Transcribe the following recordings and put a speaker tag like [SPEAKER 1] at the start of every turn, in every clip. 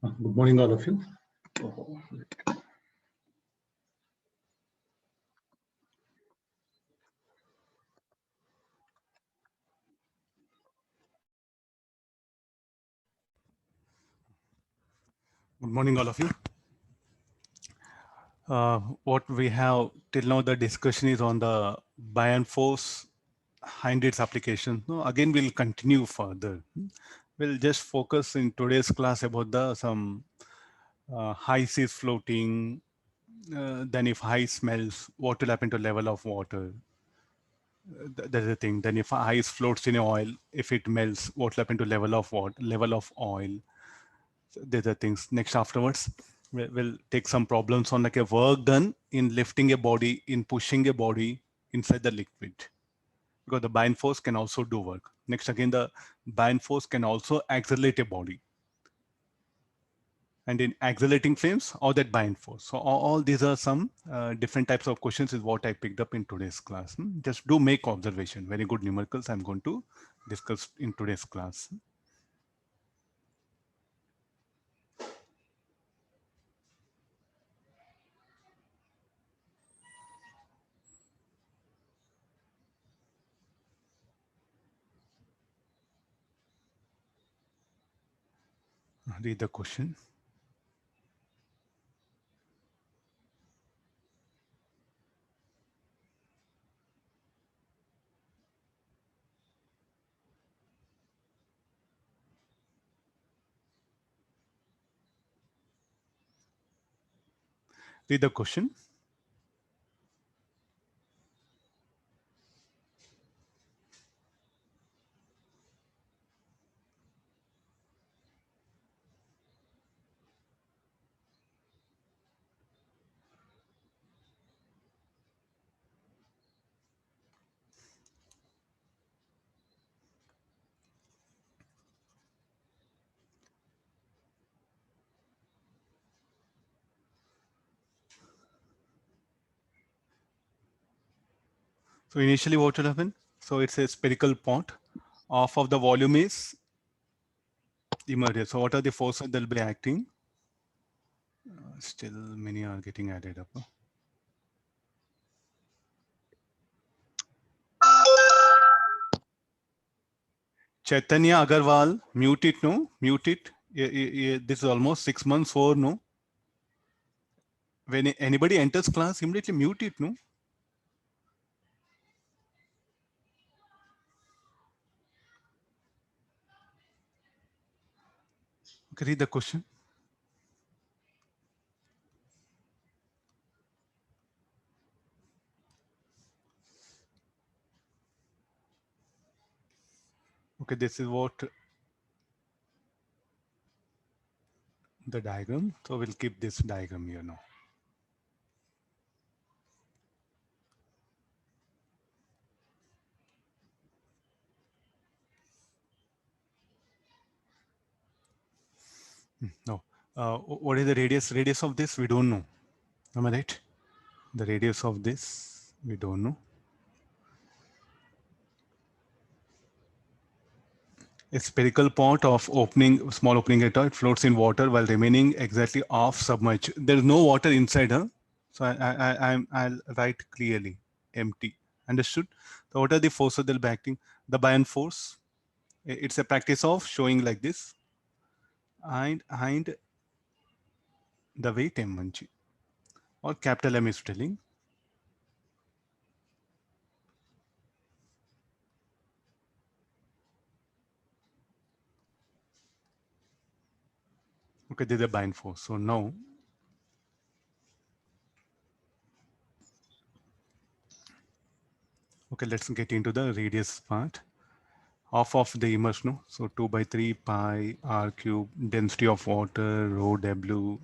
[SPEAKER 1] Good morning, all of you.
[SPEAKER 2] Good morning, all of you. What we have till now, the discussion is on the Bayern force and its application. No, again, we'll continue further. We'll just focus in today's class about the some ice is floating. Then if ice melts, what will happen to level of water? That's the thing. Then if ice floats in oil, if it melts, what will happen to level of water, level of oil? These are things. Next, afterwards, we'll take some problems on like a work done in lifting a body, in pushing a body inside the liquid, because the bind force can also do work. Next, again, the bind force can also accelerate a body, and in accelerating flames or that bind force. So all these are some different types of questions is what I picked up in today's class. Just do make observation. Very good numericals I'm going to discuss in today's class. Read the question. Read the question. So initially what will happen? So it's a spherical pot. Half of the volume is immersed. So what are the forces that will be acting? Still many are getting added up. Chaitanya Agarwal, mute it, no? Mute it. This is almost 6 months for, no? When anybody enters class, immediately mute it, no? Okay, read the question. Okay, this is what the diagram. So we'll keep this diagram here now. No. What is the radius? Radius of this? We don't know. Am I right? The radius of this, we don't know. A spherical pot of opening, small opening at all, it floats in water while remaining exactly half submerged. There is no water inside her. So I'll write clearly, empty. Understood? So what are the forces that will be acting? The Bayern force. It's a practice of showing like this. And the weight M1G. Or capital M is telling. Okay, this is the Bayern force. So now, okay, let's get into the radius part. Half of the immersion, no? So 2 by 3 pi r cube density of water rho w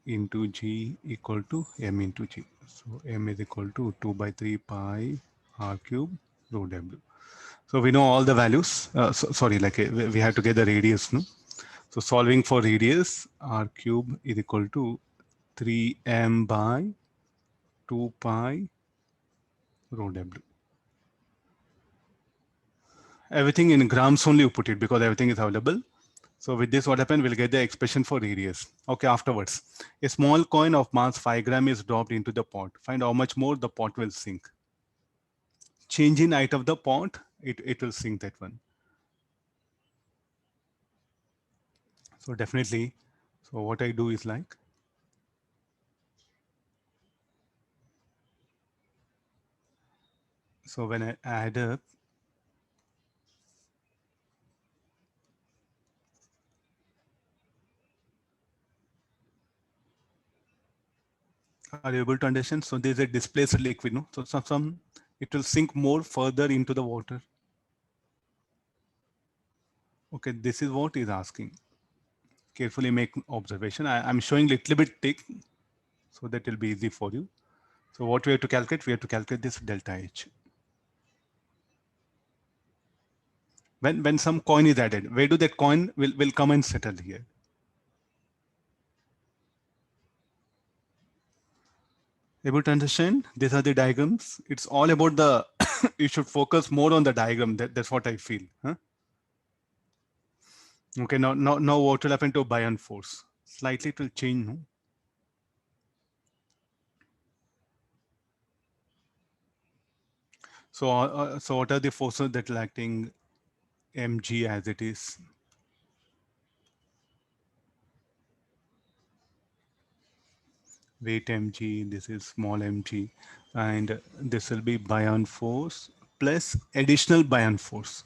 [SPEAKER 2] into g equal to m into g. So m is equal to 2 by 3 pi r cube rho w. So we know all the values. Sorry, like we have to get the radius, no? So solving for radius, r cube is equal to 3m by 2 pi rho w. Everything in grams only you put it because everything is available. So with this, what happened? We'll get the expression for radius. Okay, afterwards. A small coin of mass 5 gram is dropped into the pot. Find how much more the pot will sink. Change in height of the pot, it will sink that one. So definitely, so what I do is like, so when I add up, are you able to understand? So there's a displaced liquid, no? So some it will sink more further into the water. Okay, this is what is asking. Carefully make observation. I'm showing little bit thick, so that will be easy for you. So what we have to calculate? We have to calculate this delta H. When some coin is added, where do that coin will come and settle here? Able to understand? These are the diagrams. It's all about the, you should focus more on the diagram. That's what I feel. Huh? Okay, now what will happen to buoyant force? Slightly it will change. No? So what are the forces that are acting mg as it is? Weight mg, this is small mg, and this will be buoyant force plus additional buoyant force.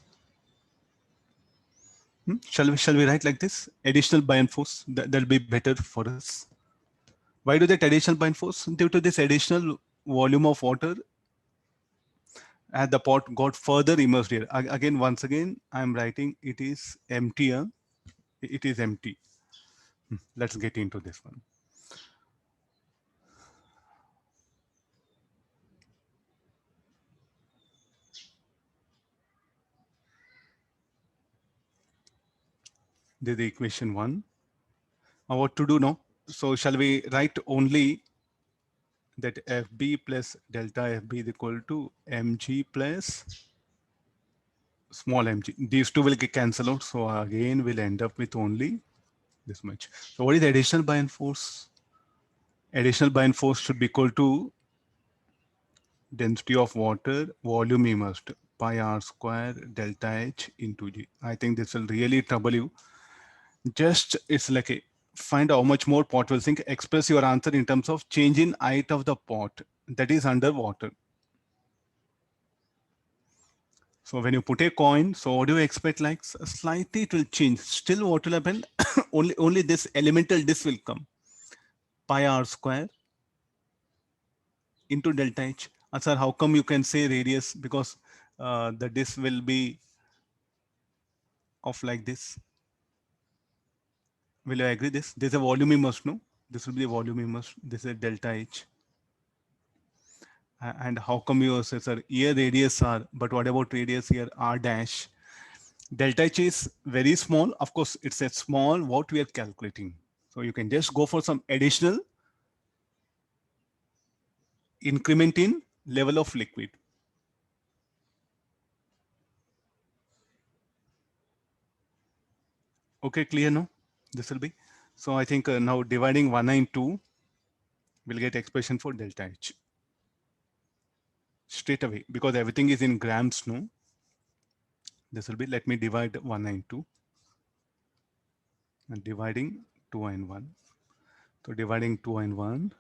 [SPEAKER 2] Shall we write like this? Additional buoyant force, that'll be better for us. Why do that additional buoyant force? Due to this additional volume of water as the pot got further immersed here. Again, once again, I'm writing it is emptier. It is empty. Let's get into this one. This is the equation 1. Now what to do now? So shall we write only that FB plus delta FB is equal to mg plus small mg. These two will get cancelled out. So again, we'll end up with only this much. So what is the additional buoyant force? Additional buoyant force should be equal to density of water, volume immersed, pi r square delta H into G. I think this will really trouble you. Just it's like a find how much more pot will sink. Express your answer in terms of change in height of the pot that is underwater. So when you put a coin, so what do you expect? Like slightly it will change. Still what will happen? only this elemental disk will come. Pi r square into delta H. Sir, how come you can say radius? Because the disk will be of like this. Will you agree this? There's a volume immersed, no? This will be a volume immersed. This is delta H. And how come you say, sir, here radius R, but what about radius here R dash? Delta H is very small. Of course, it's a small what we are calculating. So you can just go for some additional increment in level of liquid. Okay, clear now? This will be. So I think now dividing 192, we'll get expression for delta H. Straight away, because everything is in grams, no? This will be, let me divide 192 and dividing 2 and 1. So dividing 2 and 1,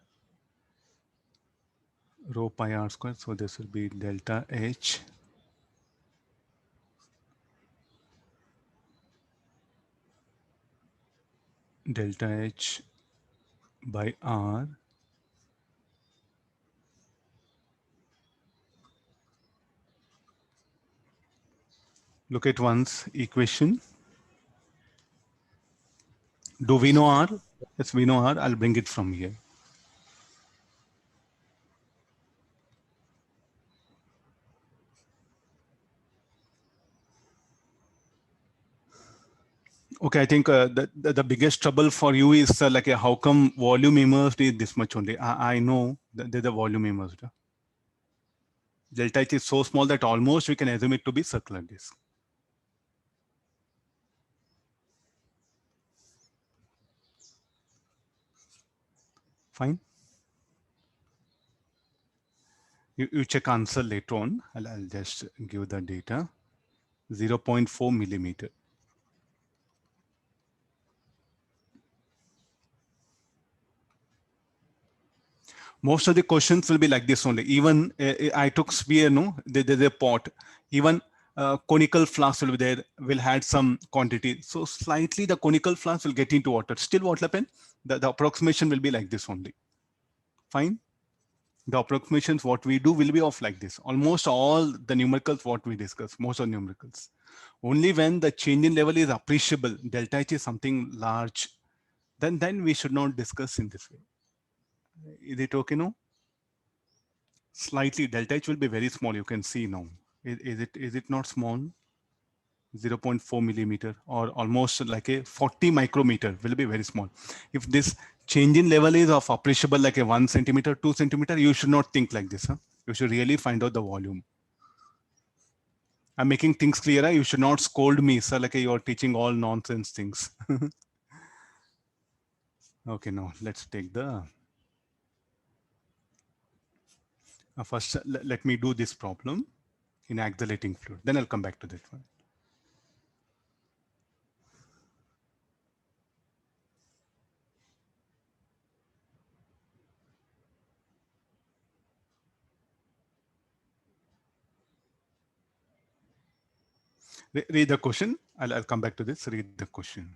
[SPEAKER 2] rho pi r square. So this will be delta H delta H by R look at one's equation. Do we know R? Yes, we know R. I'll bring it from here. Okay, I think the biggest trouble for you is like how come volume immersed is this much only? I know that there's a volume immersed. Delta H is so small that almost we can assume it to be circular disk. Fine. You check answer later on. I'll just give the data. 0.4 millimeter. Most of the questions will be like this only. Even I took sphere, no, there's a pot. Even conical flask will be there, will had some quantity. So slightly the conical flask will get into water. Still what will happen? The approximation will be like this only. Fine. The approximations what we do will be of like this. Almost all the numericals what we discuss, most of numericals. Only when the change in level is appreciable, delta H is something large, then we should not discuss in this way. Is it okay now? Slightly delta H will be very small. You can see now. Is it not small? 0.4 millimeter or almost like a 40 micrometer will be very small. If this change in level is of appreciable like a 1 centimeter, 2 centimeter, you should not think like this. Huh? You should really find out the volume. I'm making things clearer. You should not scold me, sir, like you're teaching all nonsense things. Okay, now let's take the first. Let me do this problem in accelerating fluid. Then I'll come back to that one. Read the question. I'll come back to this. Read the question.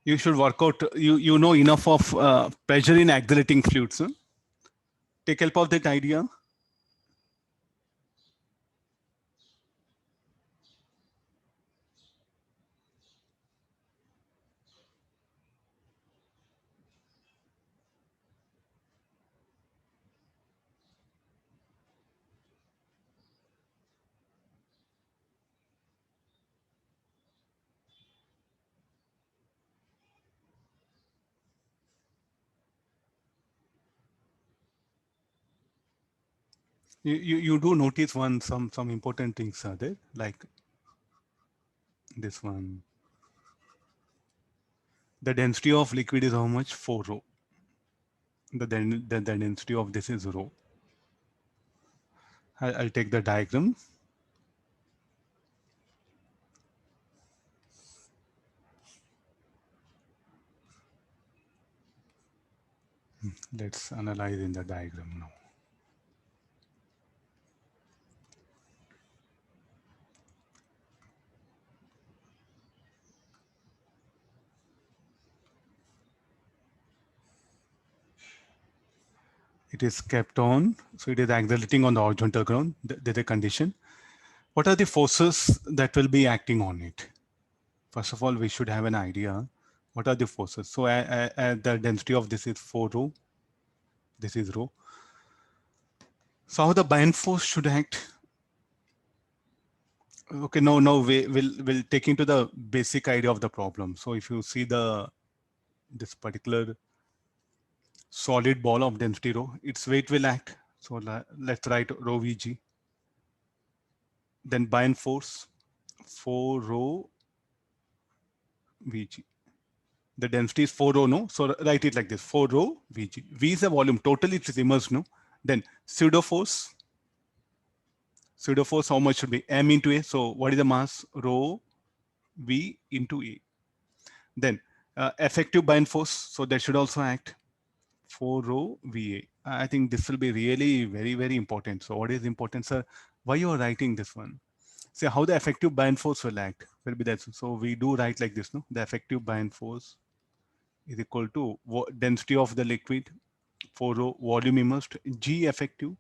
[SPEAKER 2] You should work out. You know enough of pressure in accelerating fluids. Huh? Take help of that idea. You do notice some important things are there, like this one. The density of liquid is how much? 4 rho. The density of this is rho. I'll take the diagram. Let's analyze in the diagram now. It is kept on, so it is accelerating on the horizontal ground. There's a condition. What are the forces that will be acting on it? First of all, we should have an idea. What are the forces? So the density of this is 4 rho. This is rho. So how the buoyant force should act? Okay, no, we'll take into the basic idea of the problem. So if you see this particular solid ball of density rho, its weight will act. So let's write rho Vg. Then buoyant force 4 rho Vg. The density is 4 rho, no? So write it like this, 4 rho Vg. V is the volume, totally it is immersed, no? Then pseudo force, how much should be? M into A. So what is the mass? Rho V into A. Then effective buoyant force, so that should also act 4 rho VA. I think this will be really very, very important. So what is important, sir? Why you are writing this one? See how the effective buoyant force will act will be that. So we do write like this, no? The effective buoyant force is equal to density of the liquid For volume immersed, G effective.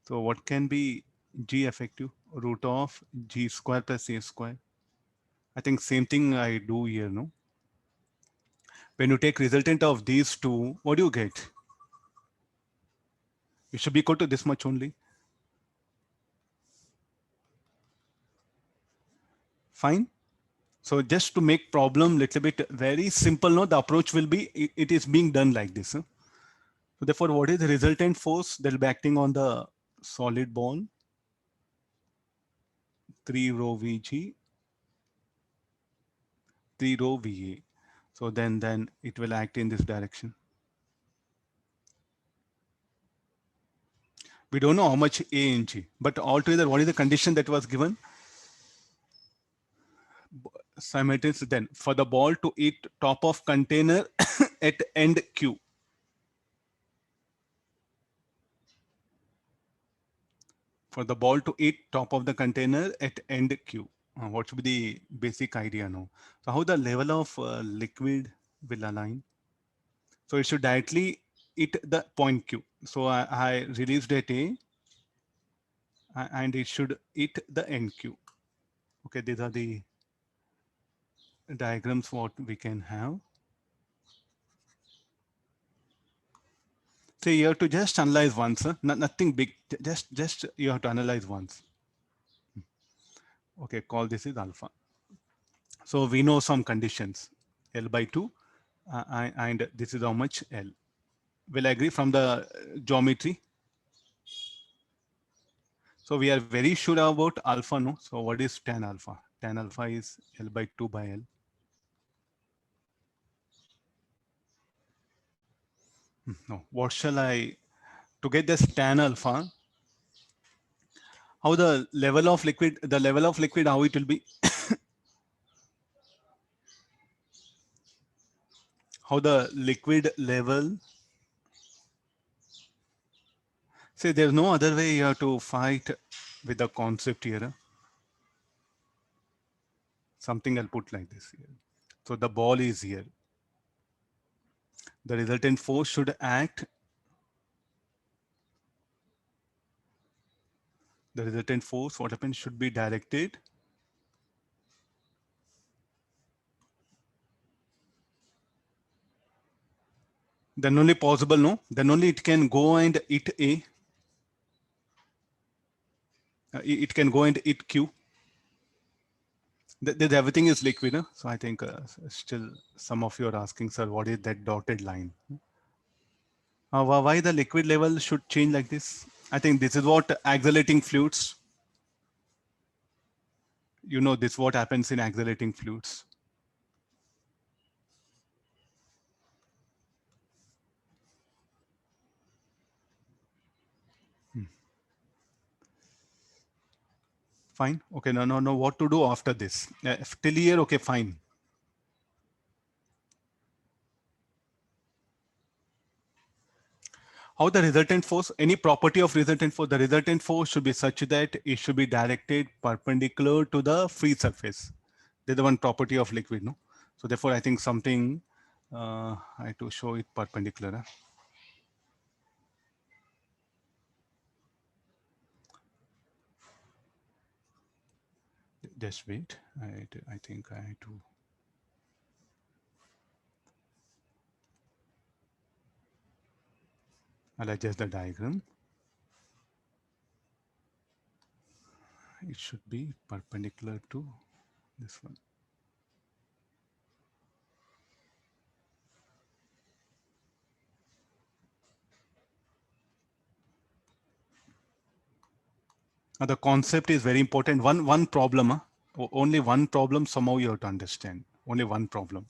[SPEAKER 2] So what can be G effective? Root of G square plus A square. I think same thing I do here, no? When you take resultant of these two, what do you get? It should be equal to this much only. Fine. So just to make problem little bit very simple, no, the approach will be, it is being done like this. Huh? So therefore, what is the resultant force that will be acting on the solid ball? 3 rho Vg, 3 rho Va. So then it will act in this direction. We don't know how much A in G, but altogether, what is the condition that was given? Simultaneous then for the ball to hit top of container at end Q. For the ball to hit top of the container at end Q. What should be the basic idea now? So how the level of liquid will align? So it should directly hit the point Q. So I released at A and it should hit the end Q. Okay, these are the diagrams what we can have. So you have to just analyze once, huh? Nothing big, just you have to analyze once. Okay, call this is alpha. So we know some conditions, L by 2, and this is how much L. Will agree from the geometry. So we are very sure about alpha, no? So what is tan alpha? Tan alpha is L by 2 by L. No, what shall I, to get this tan alpha, how the level of liquid, how it will be, how the liquid level, see there's no other way you have to fight with the concept here. Huh? Something I'll put like this here. So the ball is here. The resultant force should act. The resultant force, what happens, should be directed. Then only possible, no? Then only it can go and hit A. It can go and hit Q. Everything is liquid. Huh? So I think still some of you are asking, sir, what is that dotted line? Why the liquid level should change like this? I think this is what accelerating fluids. You know, this what happens in accelerating fluids. Fine. Okay. No. What to do after this? Till here, okay, fine. How the resultant force, any property of resultant force, the resultant force should be such that it should be directed perpendicular to the free surface. They're the one property of liquid, no? So therefore, I think something, I have to show it perpendicular. Huh? Just wait. I think I have to. I'll adjust the diagram. It should be perpendicular to this one. Now the concept is very important. One problem, huh? Only one problem somehow you have to understand. Only one problem.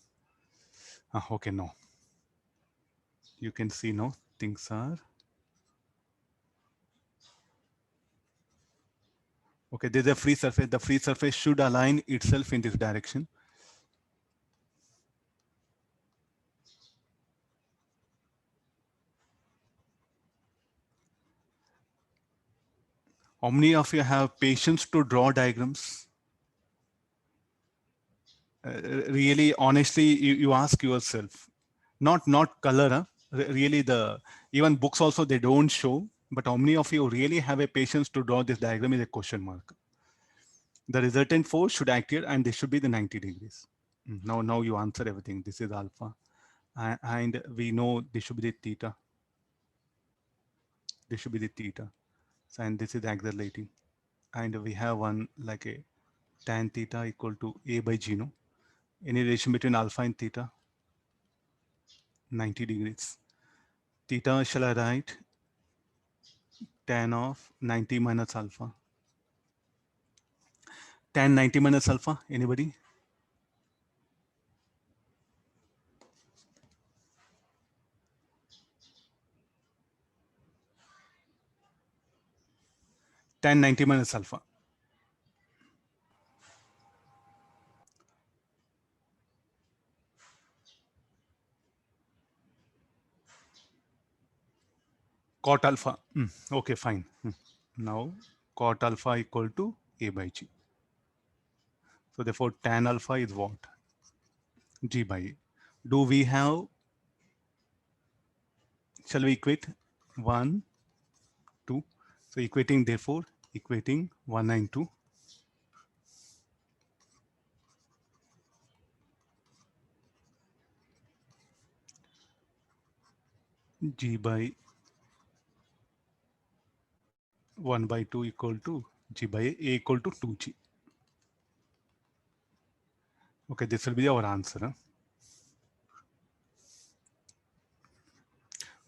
[SPEAKER 2] Okay, no. You can see now things are. Okay, there's a free surface. The free surface should align itself in this direction. How many of you have patience to draw diagrams? Really, honestly, you ask yourself, not color, huh? Really, the even books also they don't show. But how many of you really have a patience to draw this diagram is a question mark. The resultant force should act here, and this should be the 90 degrees. Now you answer everything. This is alpha, and we know this should be the theta. This should be the theta, so, and this is accelerating, and we have one like a tan theta equal to a by g. No, any relation between alpha and theta? 90 degrees. Theta shall I write tan of 90 minus alpha. Tan 90 minus alpha. Anybody? Tan 90 minus alpha. Cot alpha. Okay, fine. Now cot alpha equal to a by g. So therefore tan alpha is what? G by a. Do we have, shall we equate 1, 2? So equating therefore, equating 192 G by 1 by 2 equal to G by a equal to 2G. Okay, this will be our answer. Huh?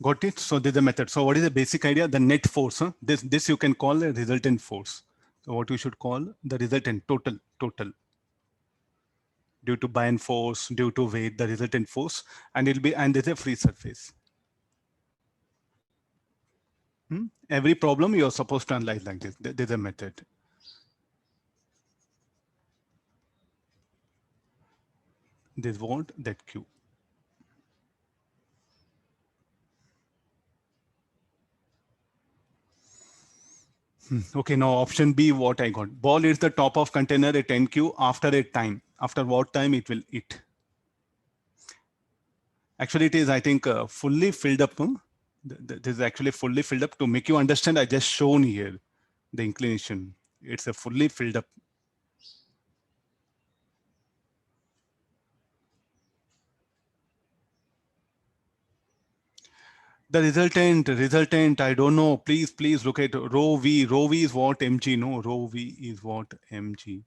[SPEAKER 2] Got it? So this is the method. So what is the basic idea? The net force. Huh? This you can call a resultant force. So what you should call the resultant total due to buoyant force, due to weight, the resultant force, and it'll be, and there's a free surface. Every problem you're supposed to analyze like this. There's a method. This what? That Q. Okay, now option B, what I got. Ball is the top of container at NQ after a time. After what time it will eat? Actually, it is, I think, fully filled up. This is actually fully filled up. To make you understand, I just shown here the inclination. It's a fully filled up. The resultant, I don't know. Please look at rho V. Rho V is what mg? No, rho V is what mg.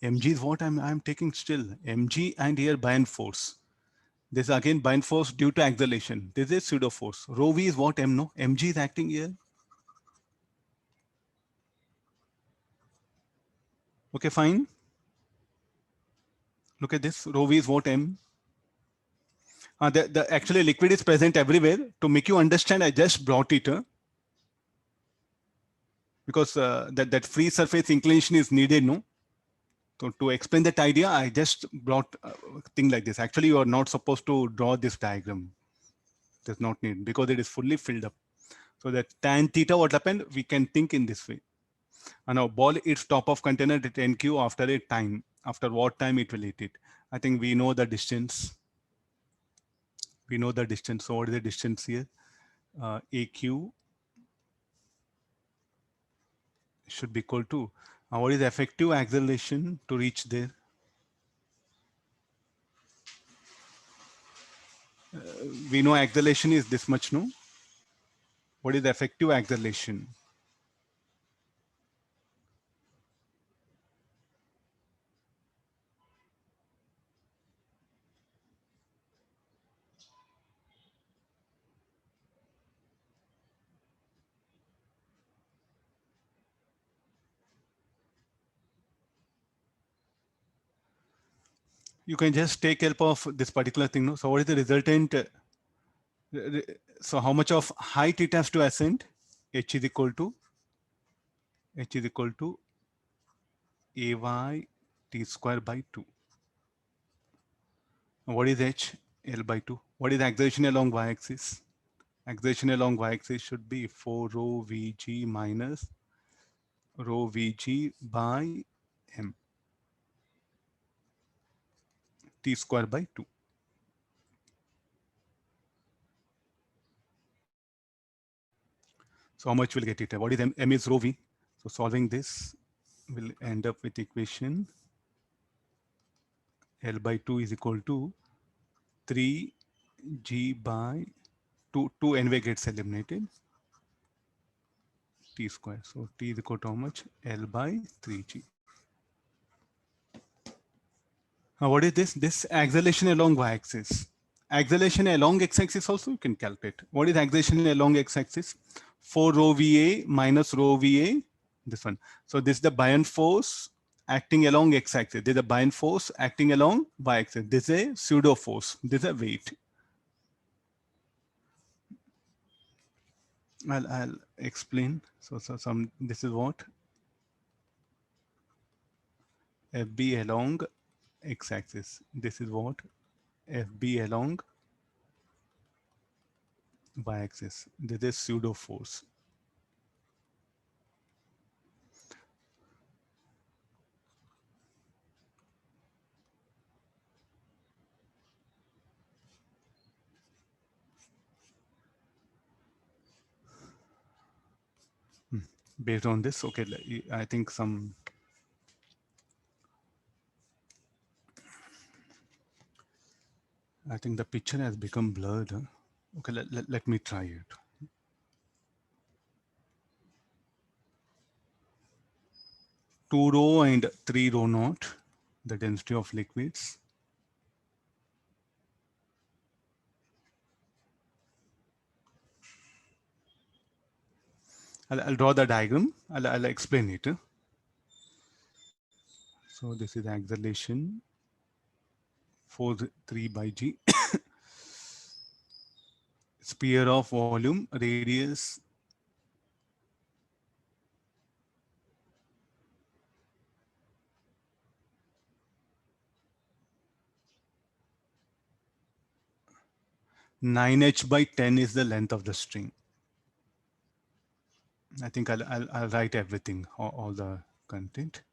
[SPEAKER 2] Mg is what I'm taking still. Mg and here buoyant force. This is again buoyant force due to acceleration. This is pseudo force. Rho V is what m? No, mg is acting here. Okay, fine. Look at this. Rho V is what m? The actually liquid is present everywhere. To make you understand, I just brought it because that free surface inclination is needed. No. So to explain that idea, I just brought a thing like this. Actually, you are not supposed to draw this diagram. Does not need because it is fully filled up. So that tan theta, what happened? We can think in this way. And now ball its top of container at NQ after a time. After what time it will hit it? I think we know the distance. We know the distance. So what is the distance here? AQ should be equal to what is the effective acceleration to reach there? We know acceleration is this much, no? What is the effective acceleration? You can just take help of this particular thing, no? So what is the resultant? So how much of height it has to ascend? H is equal to AY T square by 2. What is H? L by 2. What is acceleration along y-axis? Acceleration along y-axis should be 4 rho Vg minus rho Vg by m T square by 2. So how much will get it? What is M is rho V. So solving this will end up with equation L by 2 is equal to 3G by 2 NV gets eliminated, T square. So T is equal to how much? L by 3G. Now what is this? This acceleration along y-axis. Acceleration along x-axis also you can calculate. What is acceleration along x-axis? 4 rho VA minus rho VA, this one. So this is the buoyant force acting along x-axis. This is a buoyant force acting along y-axis. This is a pseudo force. This is a weight. I'll explain. So this is what FB along x-axis. This is what FB along y-axis. This is pseudo force. Based on this, okay, I think the picture has become blurred. Huh? Okay, let me try it. Two rho and 3 rho naught, the density of liquids. I'll draw the diagram. I'll explain it. Huh? So this is acceleration 3 by G. Sphere of volume, radius 9h by 10 is the length of the string. I think I'll write everything, all the content.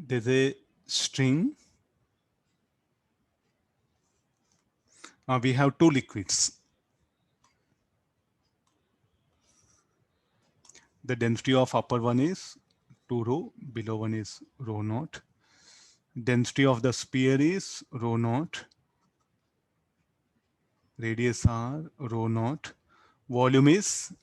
[SPEAKER 2] There's a string. We have two liquids. The density of upper one is 2 rho, below one is rho naught. Density of the sphere is rho naught. Radius r rho naught. Volume is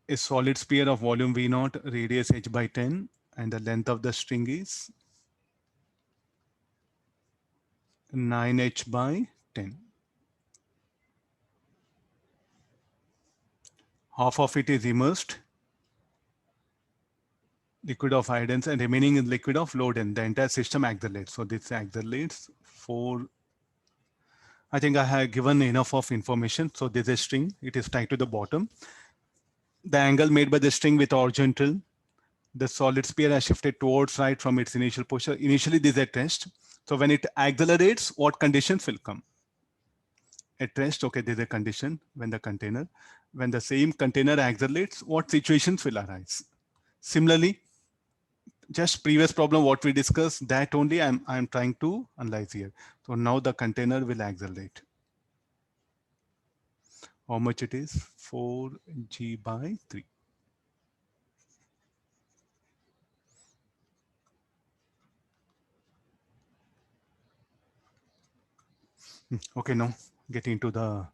[SPEAKER 2] a solid sphere of volume V naught, radius h by 10, and the length of the string is 9h by 10. Half of it is immersed, liquid of high density, and remaining is liquid of low density. The entire system accelerates. So this accelerates for, I think I have given enough of information. So there's a string, it is tied to the bottom. The angle made by the string with horizontal, the solid sphere has shifted towards right from its initial position. Initially, this is at rest. So when it accelerates, what conditions will come? At rest, okay, there's a condition when the same container accelerates, what situations will arise? Similarly, just previous problem, what we discussed, that only I'm trying to analyze here. So now the container will accelerate. How much it is? 4G by 3. Okay, now getting into the,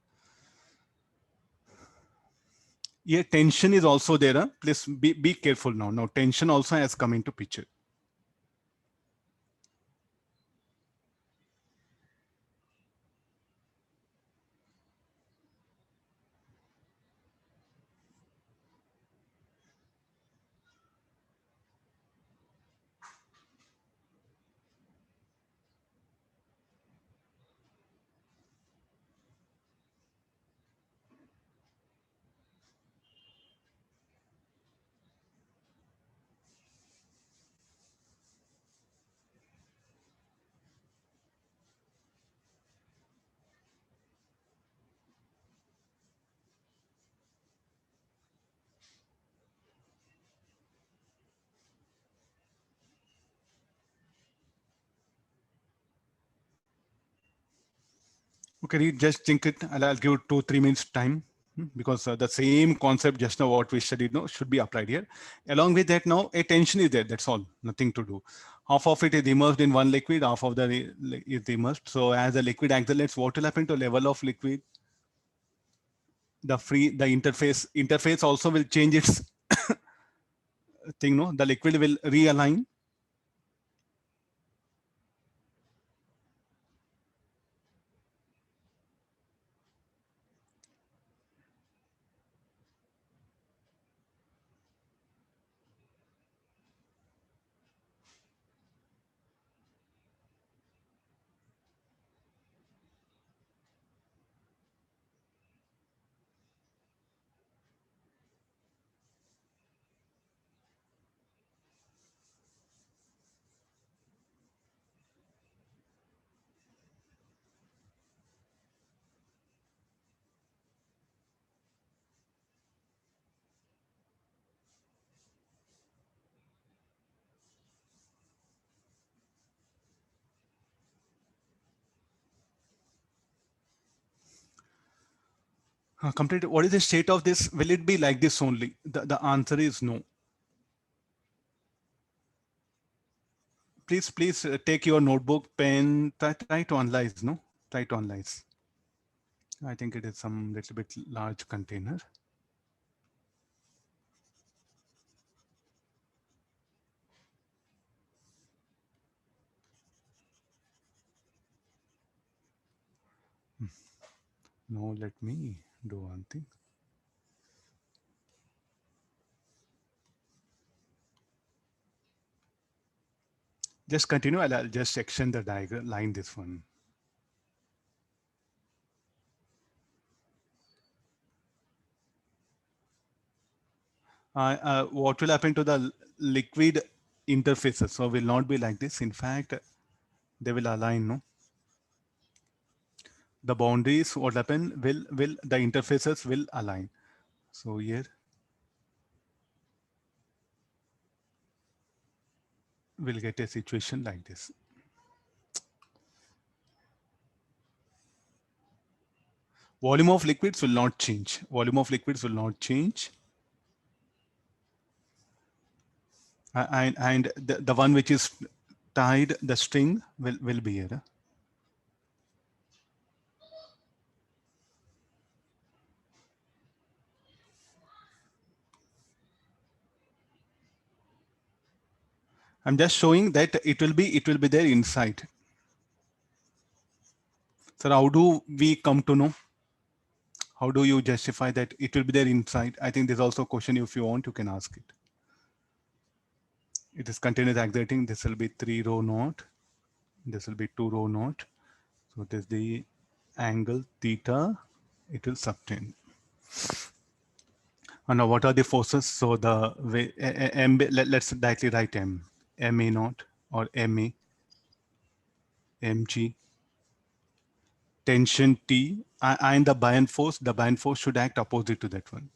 [SPEAKER 2] yeah, tension is also there. Huh? Please be careful now. Now tension also has come into picture. Okay, just think it. I'll give 2-3 minutes time, because the same concept just now what we studied now should be applied here. Along with that, now a tension is there. That's all. Nothing to do. Half of it is immersed in one liquid. Half of the is immersed. So as the liquid accelerates, what will happen to level of liquid? The interface also will change its thing. No, the liquid will realign. Complete. What is the state of this? Will it be like this only? The answer is no. Please take your notebook, pen, try to analyze, no? Try to analyze. I think it is some little bit large container. No, let me do one thing. Just continue. I'll just extend the diagram line this one. What will happen to the liquid interfaces? So will not be like this. In fact, they will align, no? The boundaries, what happen will the interfaces will align. So here we'll get a situation like this. Volume of liquids will not change. Volume of liquids will not change. And the one which is tied, the string will be here. I'm just showing that it will be there inside. So how do we come to know? How do you justify that it will be there inside? I think there's also a question. If you want, you can ask it. It is continuous accelerating. This will be 3 rho naught. This will be 2 rho naught. So there's the angle theta. It will subtend. And now what are the forces? So the m, let's directly write m, ma naught or ma, mg, tension T, and the buoyant force should act opposite to that one.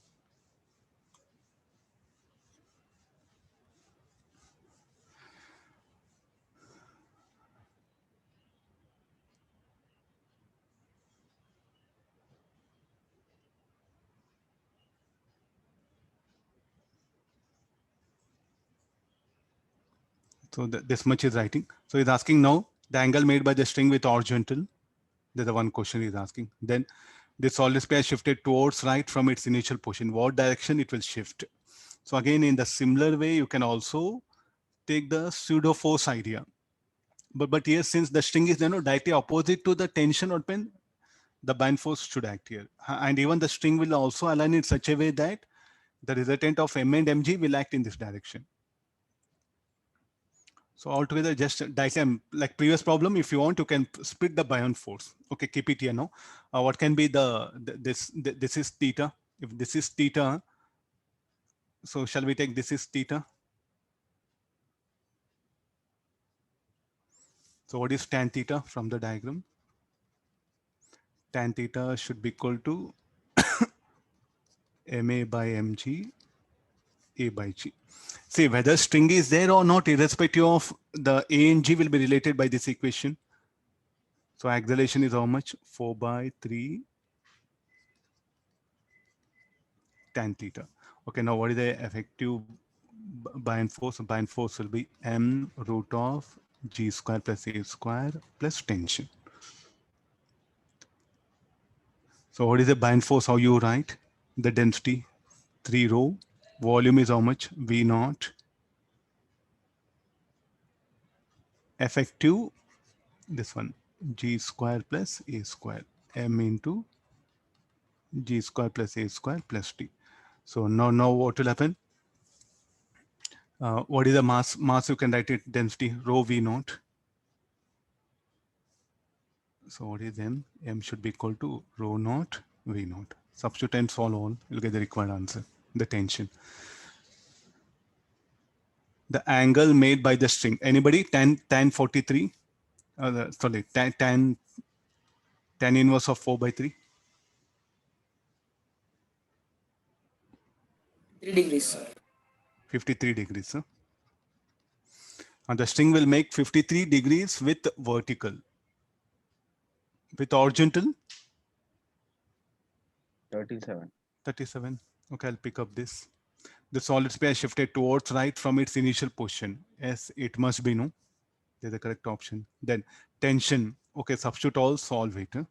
[SPEAKER 2] So this much is writing. So he's asking now the angle made by the string with horizontal. There's the one question he's asking. Then the solid pair shifted towards right from its initial position. What direction it will shift? So again, in the similar way, you can also take the pseudo force idea. But here, since the string is directly opposite to the tension or pen, the buoyant force should act here. And even the string will also align in such a way that the resultant of m and mg will act in this direction. So altogether, just diagram like previous problem. If you want, you can split the buoyant force. Okay, keep it here now. What can be this is theta. If this is theta, so shall we take this is theta? So what is tan theta from the diagram? Tan theta should be equal to ma by mg a by g. See, whether string is there or not, irrespective of the a and g will be related by this equation. So acceleration is how much? 4 by 3 tan theta. Okay, now what is the effective buoyant force? Buoyant force will be m root of g square plus a square plus tension. So what is the buoyant force? How you write the density? 3 rho. Volume is how much? V naught. Effective, this one, g square plus a square, m into g square plus a square plus t. So now what will happen? What is the mass? Mass you can write it density rho v naught. So what is m? M should be equal to rho naught v naught. Substitute and solve all. You'll get the required answer. The tension. The angle made by the string. Anybody? Tan 43. Sorry, tan inverse of 4 by 3.
[SPEAKER 1] 3 degrees, sir.
[SPEAKER 2] 53 degrees. Huh? And the string will make 53 degrees with vertical. With horizontal?
[SPEAKER 3] 37.
[SPEAKER 2] 37. Okay, I'll pick up this. The solid space shifted towards right from its initial position. Yes, it must be, no? There's the correct option. Then tension. Okay, substitute all, solve it. Huh?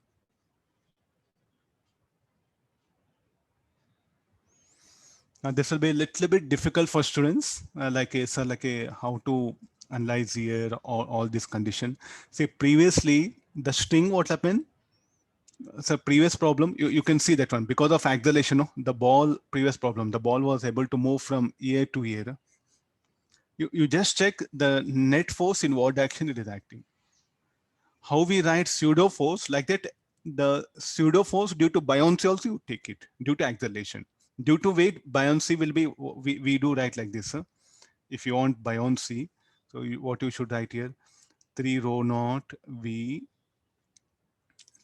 [SPEAKER 2] Now this will be a little bit difficult for students, how to analyze here all this condition. Say previously the string, what happened? So previous problem, you can see that one because of acceleration, no? The ball, previous problem, the ball was able to move from here to here. You just check the net force in what direction it is acting. How we write pseudo force like that, the pseudo force due to buoyancy also you take it, due to acceleration. Due to weight, buoyancy will be, we do write like this. Huh? If you want buoyancy, so what you should write here, 3 rho naught V,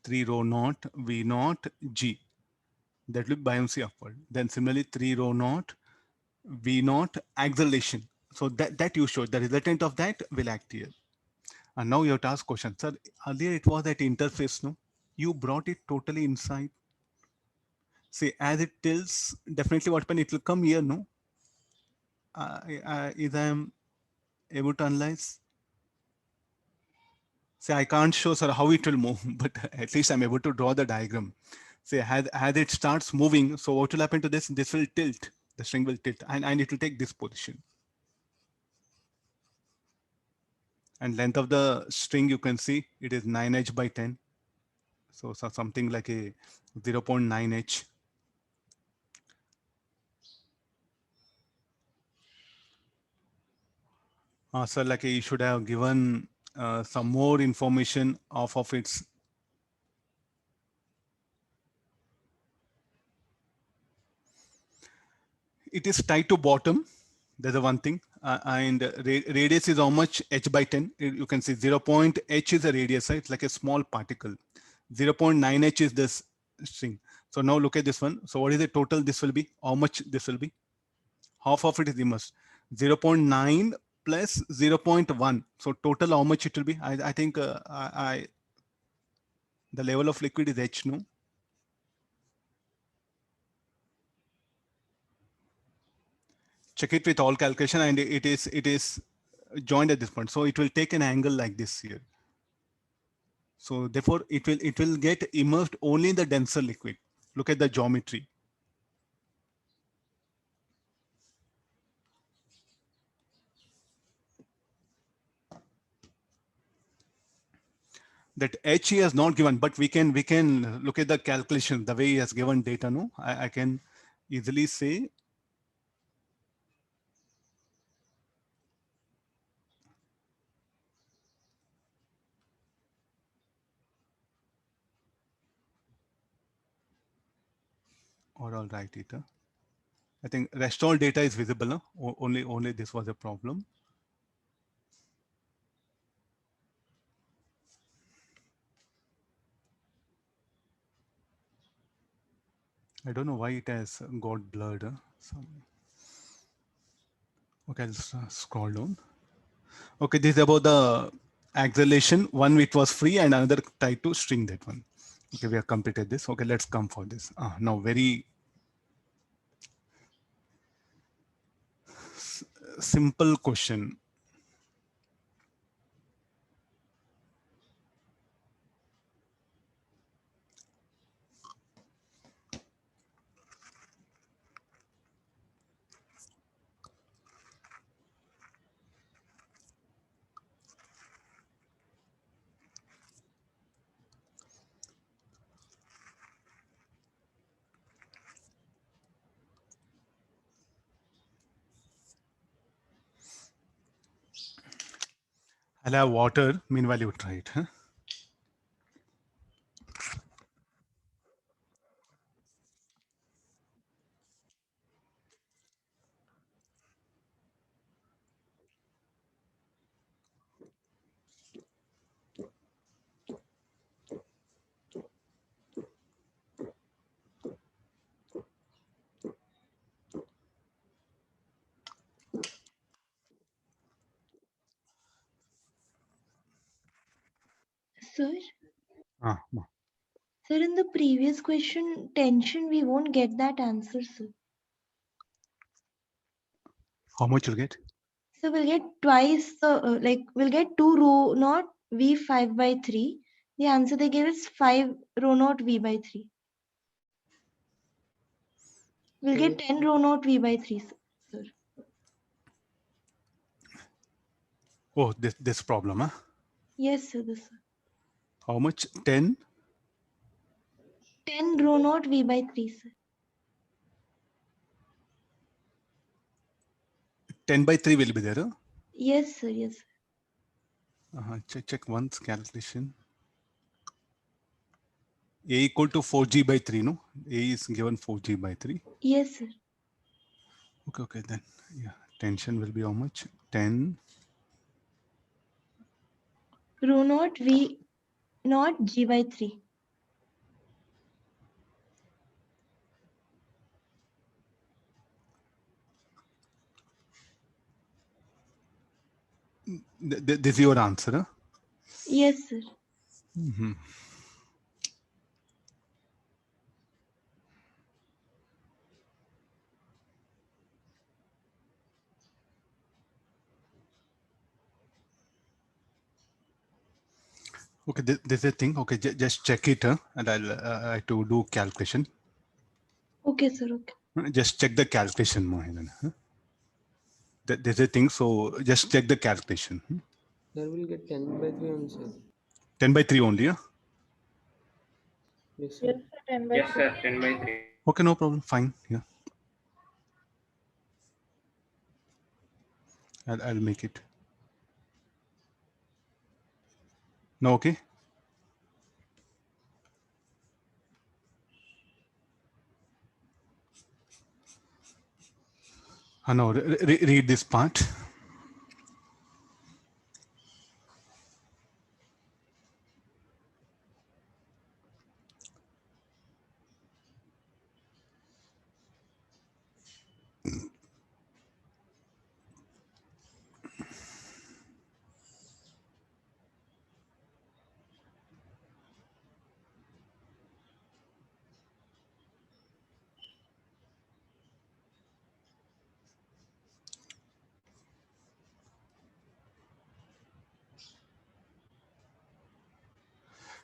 [SPEAKER 2] 3 rho naught V naught G. That will be buoyancy upward. Then similarly, 3 rho naught V naught acceleration. So that you show, the resultant of that will act here. And now you have to ask question, sir, earlier it was at interface, no? You brought it totally inside. See, as it tilts, definitely what happen, it will come here, no? Is I am able to analyze? See, I can't show, sir, how it will move, but at least I'm able to draw the diagram. See, as it starts moving, so what will happen to this? This will tilt, the string will tilt, and it will take this position. And length of the string, you can see, it is 9h by 10. So something like a 0.9h. So like you should have given some more information of its. It is tied to bottom. There's a one thing. And radius is how much? H by 10. You can see 0.h is a radius. Right? It's like a small particle. 0.9h is this string. So now look at this one. So what is the total? This will be how much this will be? Half of it is immersed. 0.9 plus 0.1. So total how much it will be? I think the level of liquid is H, no? Check it with all calculation, and it is joined at this point. So it will take an angle like this here. So therefore it will get immersed only in the denser liquid. Look at the geometry. That H he has not given, but we can look at the calculation, the way he has given data. No, I can easily say or I'll write it. I think rest all data is visible. Only this was a problem. I don't know why it has got blurred. Okay, I'll scroll down. Okay, this is about the acceleration, one it was free and another tied to string, that one. Okay, we have completed this. Okay, let's come for this. Now very simple question. I'll have water, meanwhile you try it. Huh?
[SPEAKER 1] Sir,
[SPEAKER 2] Ma.
[SPEAKER 1] sir, in the previous question, tension, we won't get that answer, sir.
[SPEAKER 2] How much you'll get?
[SPEAKER 1] So we'll get twice the, like, we'll get 2 rho naught V 5 by 3. The answer they gave is 5 rho naught V by 3. We'll get 10 rho naught V by 3, sir.
[SPEAKER 2] Oh, this problem, huh?
[SPEAKER 1] Yes, sir, this, sir.
[SPEAKER 2] How much? 10?
[SPEAKER 1] 10 rho naught V by 3, sir.
[SPEAKER 2] 10 by 3 will be there. Huh?
[SPEAKER 1] Yes, sir, yes, sir.
[SPEAKER 2] Check once calculation. A equal to 4G by 3, no? A is given 4G by 3.
[SPEAKER 1] Yes, sir.
[SPEAKER 2] Okay, then. Yeah, tension will be how much? 10.
[SPEAKER 1] Rho naught V naught G by 3.
[SPEAKER 2] This is your answer, huh?
[SPEAKER 1] Yes, sir.
[SPEAKER 2] Mm-hmm. Okay, this is a thing. Okay, just check it, huh? And I'll to do calculation.
[SPEAKER 1] Okay, sir, okay.
[SPEAKER 2] Just check the calculation, Mohan. Huh? There's a thing, so just check the calculation.
[SPEAKER 3] There will get 10 by 3 only, sir.
[SPEAKER 2] 10 by 3 only, yeah?
[SPEAKER 3] Yes, sir.
[SPEAKER 1] Yes, sir, 10 by 3.
[SPEAKER 4] Yes, sir, 10 by 3.
[SPEAKER 2] Okay, no problem. Fine. Yeah. I'll make it. No, okay. No, read this part.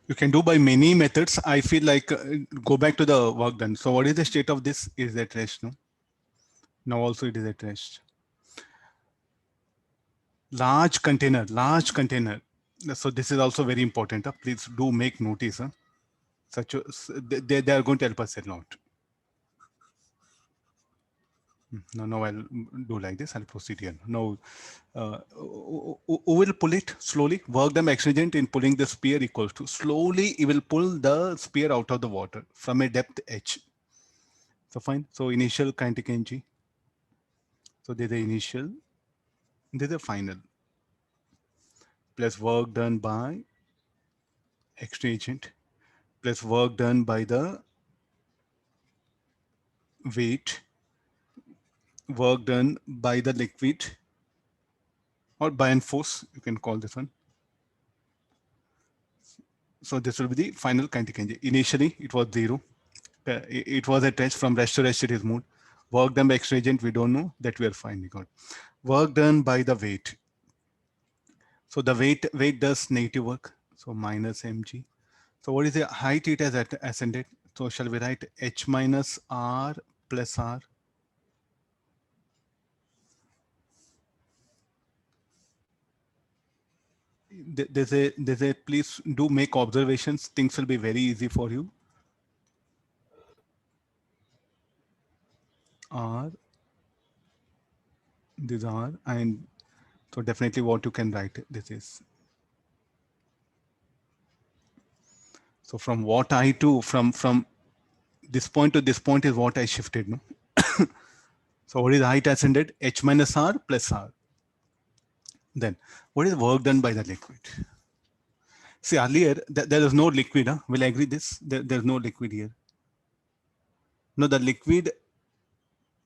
[SPEAKER 2] You can do by many methods. I feel like go back to the work done. So what is the state of this? Is at rest, no? Now also it is at rest. Large container. So this is also very important. Please do make notice. They are going to help us a lot. Now I'll do like this. I'll proceed here. Now, who will pull it slowly? Work done accident in pulling the spear equals to slowly. He will pull the spear out of the water from a depth h. So fine. So initial kinetic energy. So there's the initial. There's the final. Plus work done by extra agent. Plus work done by the weight. Work done by the liquid or buoyant force. You can call this one. So this will be the final kinetic energy. Initially, it was 0. It was at rest. From rest to rest, it is moved. Work done by extra agent, we don't know, that we are finding out. Work done by the weight. So the weight does negative work. So minus mg. So what is the height it has ascended? So shall we write h minus r plus r? There's a please do make observations. Things will be very easy for you. R, these are, and so definitely what you can write this is. So from what I to from this point to this point is what I shifted. No. So what is height ascended? H minus r plus r. Then what is work done by the liquid? See earlier there is no liquid. Huh? Will I agree this? There's no liquid here. No, the liquid,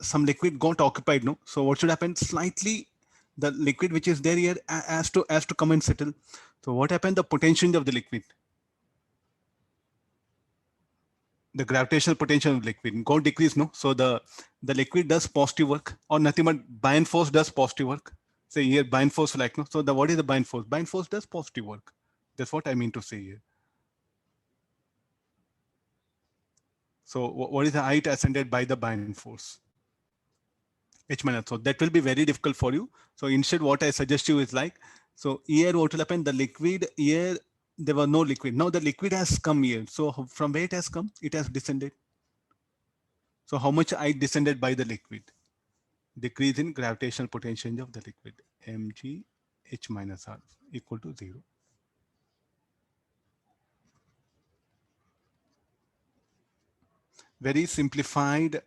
[SPEAKER 2] some liquid got occupied. No. So what should happen? Slightly the liquid which is there here has to come and settle. So what happened? The potential of the liquid, the gravitational potential of liquid got decreased. No. So the liquid does positive work, or nothing but buoyant force does positive work. Say here buoyant force like no. So the what is the buoyant force? Buoyant force does positive work. That's what I mean to say here. So what is the height ascended by the buoyant force? H minus. So that will be very difficult for you. So instead, what I suggest you is like, so here what will happen? The liquid here, there was no liquid. Now the liquid has come here. So from where it has come? It has descended. So how much height descended by the liquid? Decrease in gravitational potential of the liquid. Mg H minus R equal to 0. Very simplified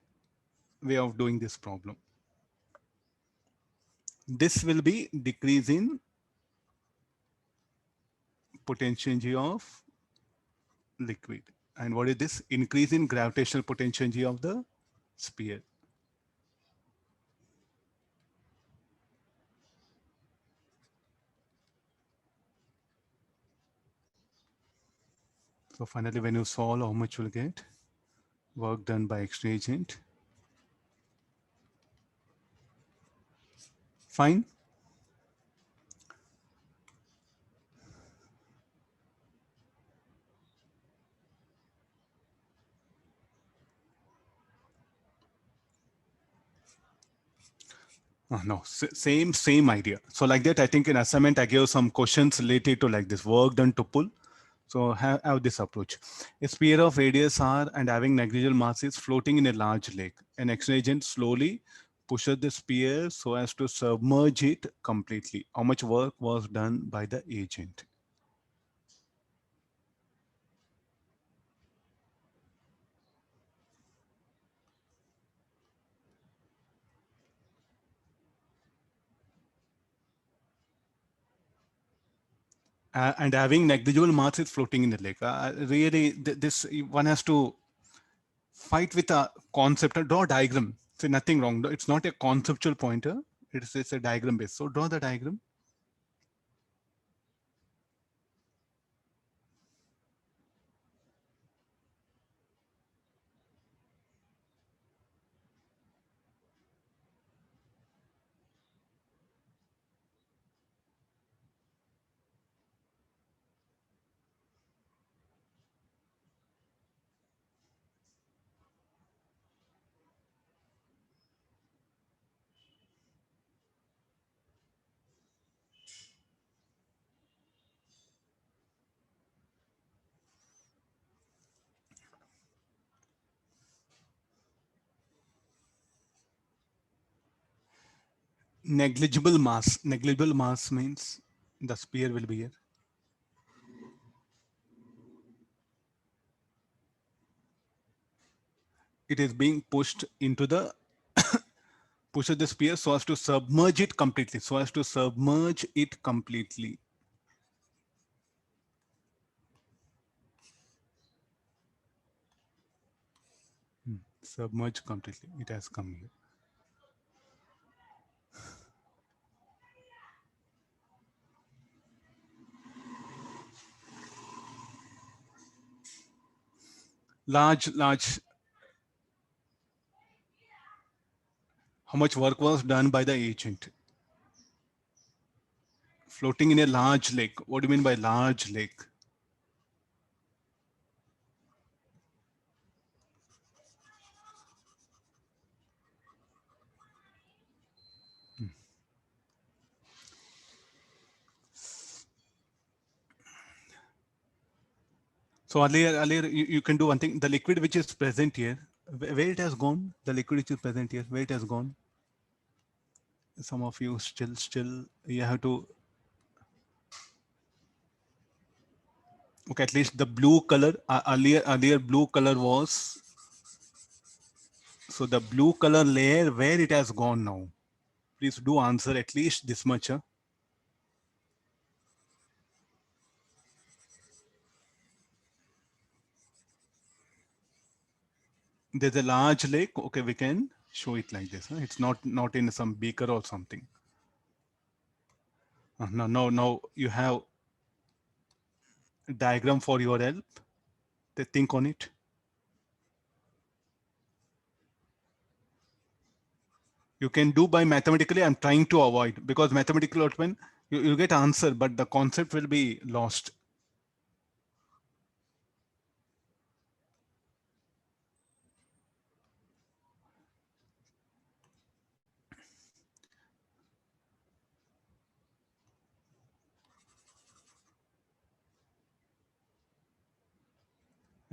[SPEAKER 2] way of doing this problem. This will be decrease in potential energy of liquid. And what is this? Increase in gravitational potential energy of the sphere. So finally, when you solve, how much you'll get? Work done by extra agent. Fine. No, same idea. So like that, I think in assignment, I gave some questions related to like this work done to pull. So have this approach. A sphere of radius r and having negligible mass is floating in a large lake. An extra agent slowly pushes the sphere so as to submerge it completely. How much work was done by the agent? And having negligible mass is floating in the lake. Really, this one has to fight with a concept and draw a diagram. So nothing wrong. It's not a conceptual pointer. It's a diagram based. So draw the diagram. Negligible mass. Negligible mass means the sphere will be here. It is being pushed into the pushes the sphere so as to submerge it completely. So as to submerge it completely. Submerge completely. It has come here. large, how much work was done by the agent? Floating in a large lake. What do you mean by large lake? So earlier you can do one thing. The liquid which is present here, where it has gone, the liquid which is present here, where it has gone. Some of you still, you have to, okay, at least the blue color, earlier blue color was, so the blue color layer, where it has gone now. Please do answer at least this much. Huh? There's a large lake. Okay, we can show it like this. Huh? It's not in some beaker or something. Now you have a diagram for your help. They think on it. You can do by mathematically. I'm trying to avoid, because mathematical open, you get answer, but the concept will be lost.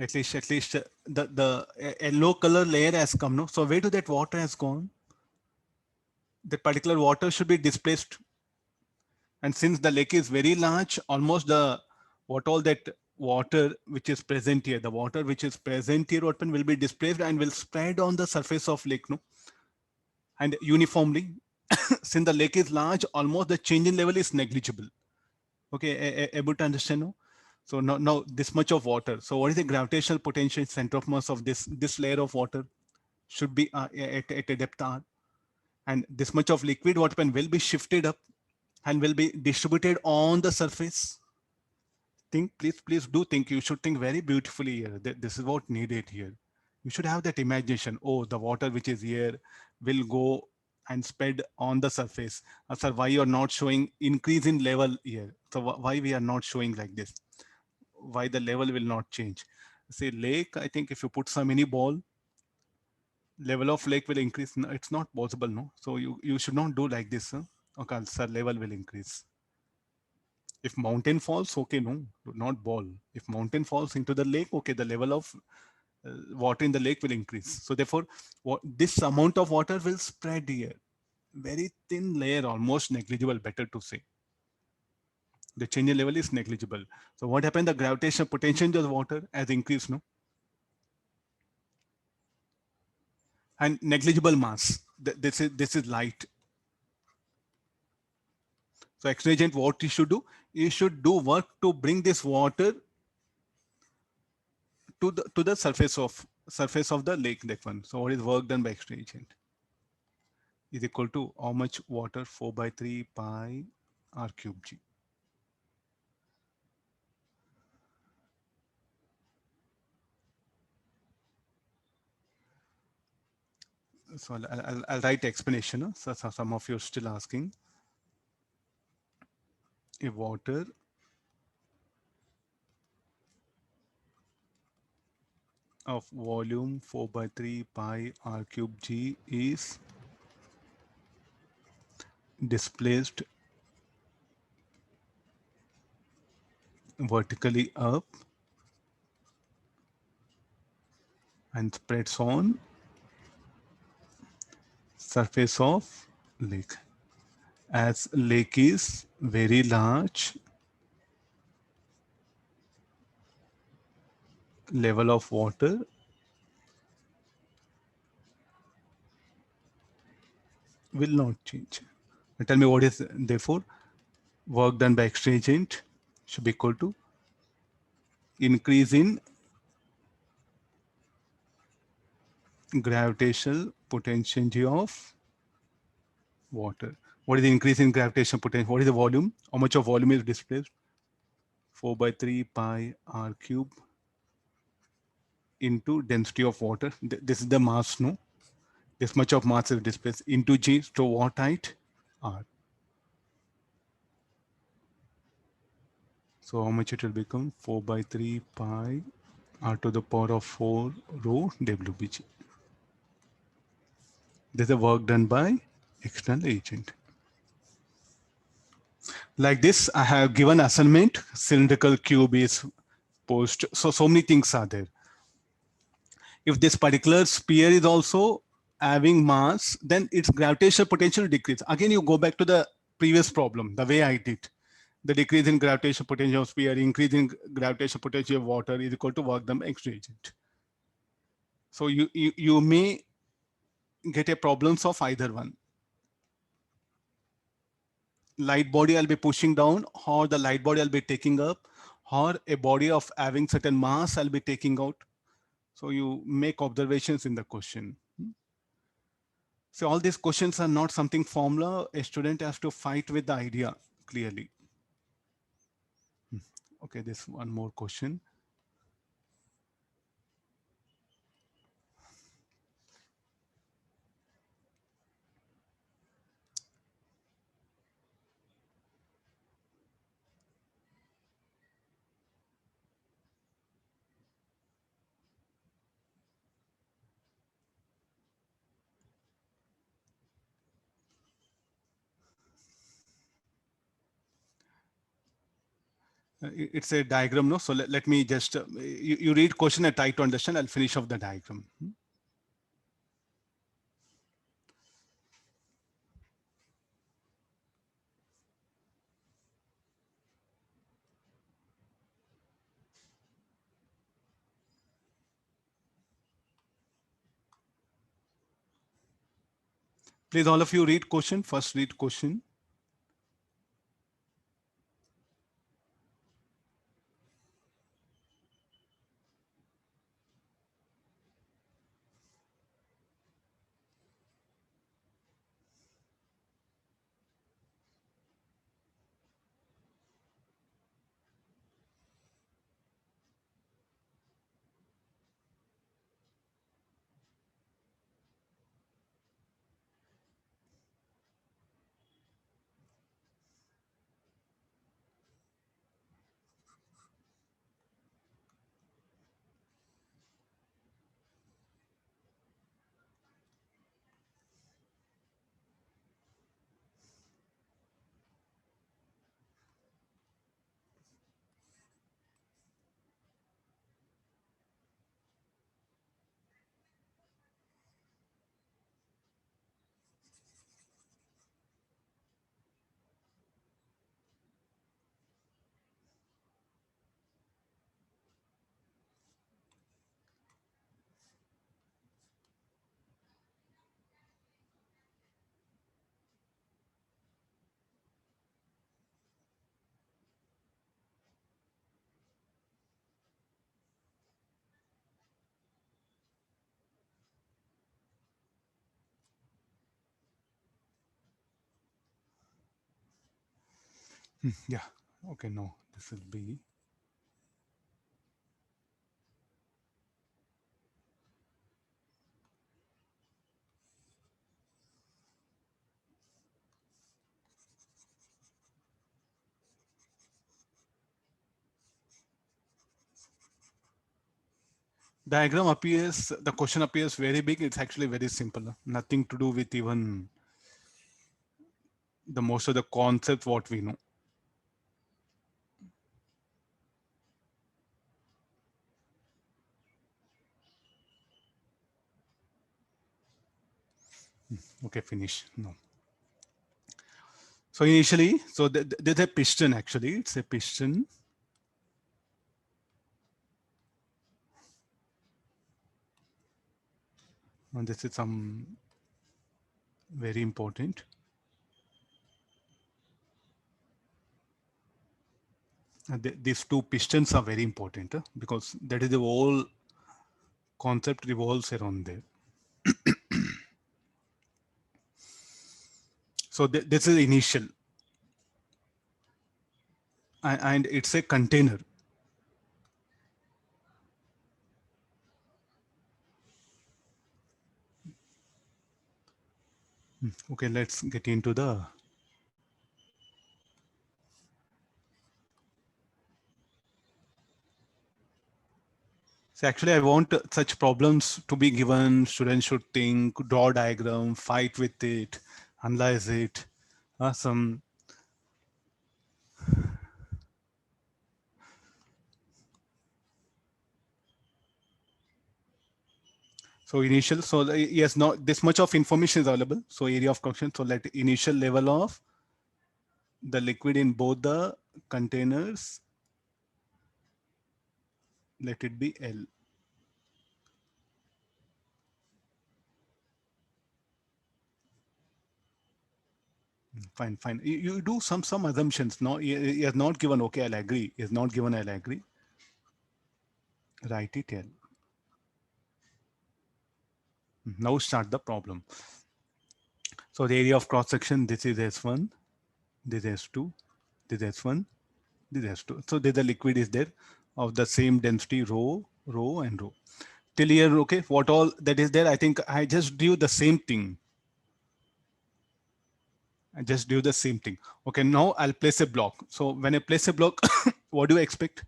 [SPEAKER 2] At least the yellow color layer has come. No, so where to that water has gone? That particular water should be displaced. And since the lake is very large, almost what all that water which is present here, the water which is present here open will be displaced and will spread on the surface of lake, no? And uniformly, since the lake is large, almost the change in level is negligible. Okay, able to understand, no? So now this much of water. So what is the gravitational potential center of mass of this layer of water? Should be at a depth r, and this much of liquid what will be shifted up and will be distributed on the surface. Think, please do think. You should think very beautifully here. This is what needed here. You should have that imagination. Oh, the water which is here will go and spread on the surface. Sir, why you are not showing increase in level here? So why we are not showing like this? Why the level will not change? Say lake, I think if you put some mini ball, level of lake will increase. No, it's not possible, no? So you should not do like this. Huh? Okay, sir, level will increase. If mountain falls, okay, no, not ball. If mountain falls into the lake, okay, the level of water in the lake will increase. So therefore, this amount of water will spread here. Very thin layer, almost negligible, better to say. The change in level is negligible. So what happened? The gravitational potential of the water has increased, no? And negligible mass. This is light. So X-ray agent, what you should do? You should do work to bring this water to the surface of the lake, that one. So what is work done by X-ray agent is equal to how much water? 4/3 pi r cube g. So I'll write explanation. Huh? So some of you are still asking. If water of volume 4/3 pi r cube g is displaced vertically up and spreads on surface of lake. As lake is very large, level of water will not change. And tell me what is, therefore, work done by X-ray agent should be equal to increase in gravitational potential of water. What is the increase in gravitational potential? What is the volume? How much of volume is displaced? 4/3 pi r cube into density of water. This is the mass, no? This much of mass is displaced into G. So what height? R. So how much it will become? 4 by 3 pi R to the power of 4 rho WBG. This is the work done by external agent. Like this, I have given assignment, cylindrical cube is posed. So many things are there. If this particular sphere is also having mass, then its gravitational potential decrease. Again, you go back to the previous problem, the way I did. The decrease in gravitational potential of sphere, increase in gravitational potential of water is equal to work done by external agent. So you may get a problems of either one. Light body I'll be pushing down, or the light body I'll be taking up, or a body of having certain mass I'll be taking out. So you make observations in the question. So all these questions are not something formula. A student has to fight with the idea clearly. Okay, this one more question. It's a diagram, no? So let me just, you read question and try to understand. I'll finish off the diagram. Please, all of you read question. First read question. Yeah. Okay, no, this will be. Diagram appears, the question appears very big. It's actually very simple. Nothing to do with even the most of the concepts what we know. Okay, finish. No. So initially, so there's a piston actually. It's a piston. And this is some very important. These two pistons are very important because that is the whole concept revolves around there. So this is initial. And it's a container. Okay, let's get into the. So actually, I want such problems to be given. Students should think, draw diagram, fight with it, analyze it. Some. So initial, so yes, not this much of information is available. So area of connection. So let initial level of the liquid in both the containers, let it be L. Fine, fine. You do some assumptions. No, he has not given. Okay, I'll agree. He has not given. I'll agree. Write it L. Now start the problem. So the area of cross section. This is S1. This is S2. This is S1. This is S2. So the liquid is there of the same density, rho, rho, and rho. Till here, okay. What all that is there? I think I just do the same thing. I just do the same thing. Okay, now I'll place a block. So when I place a block, what do you expect?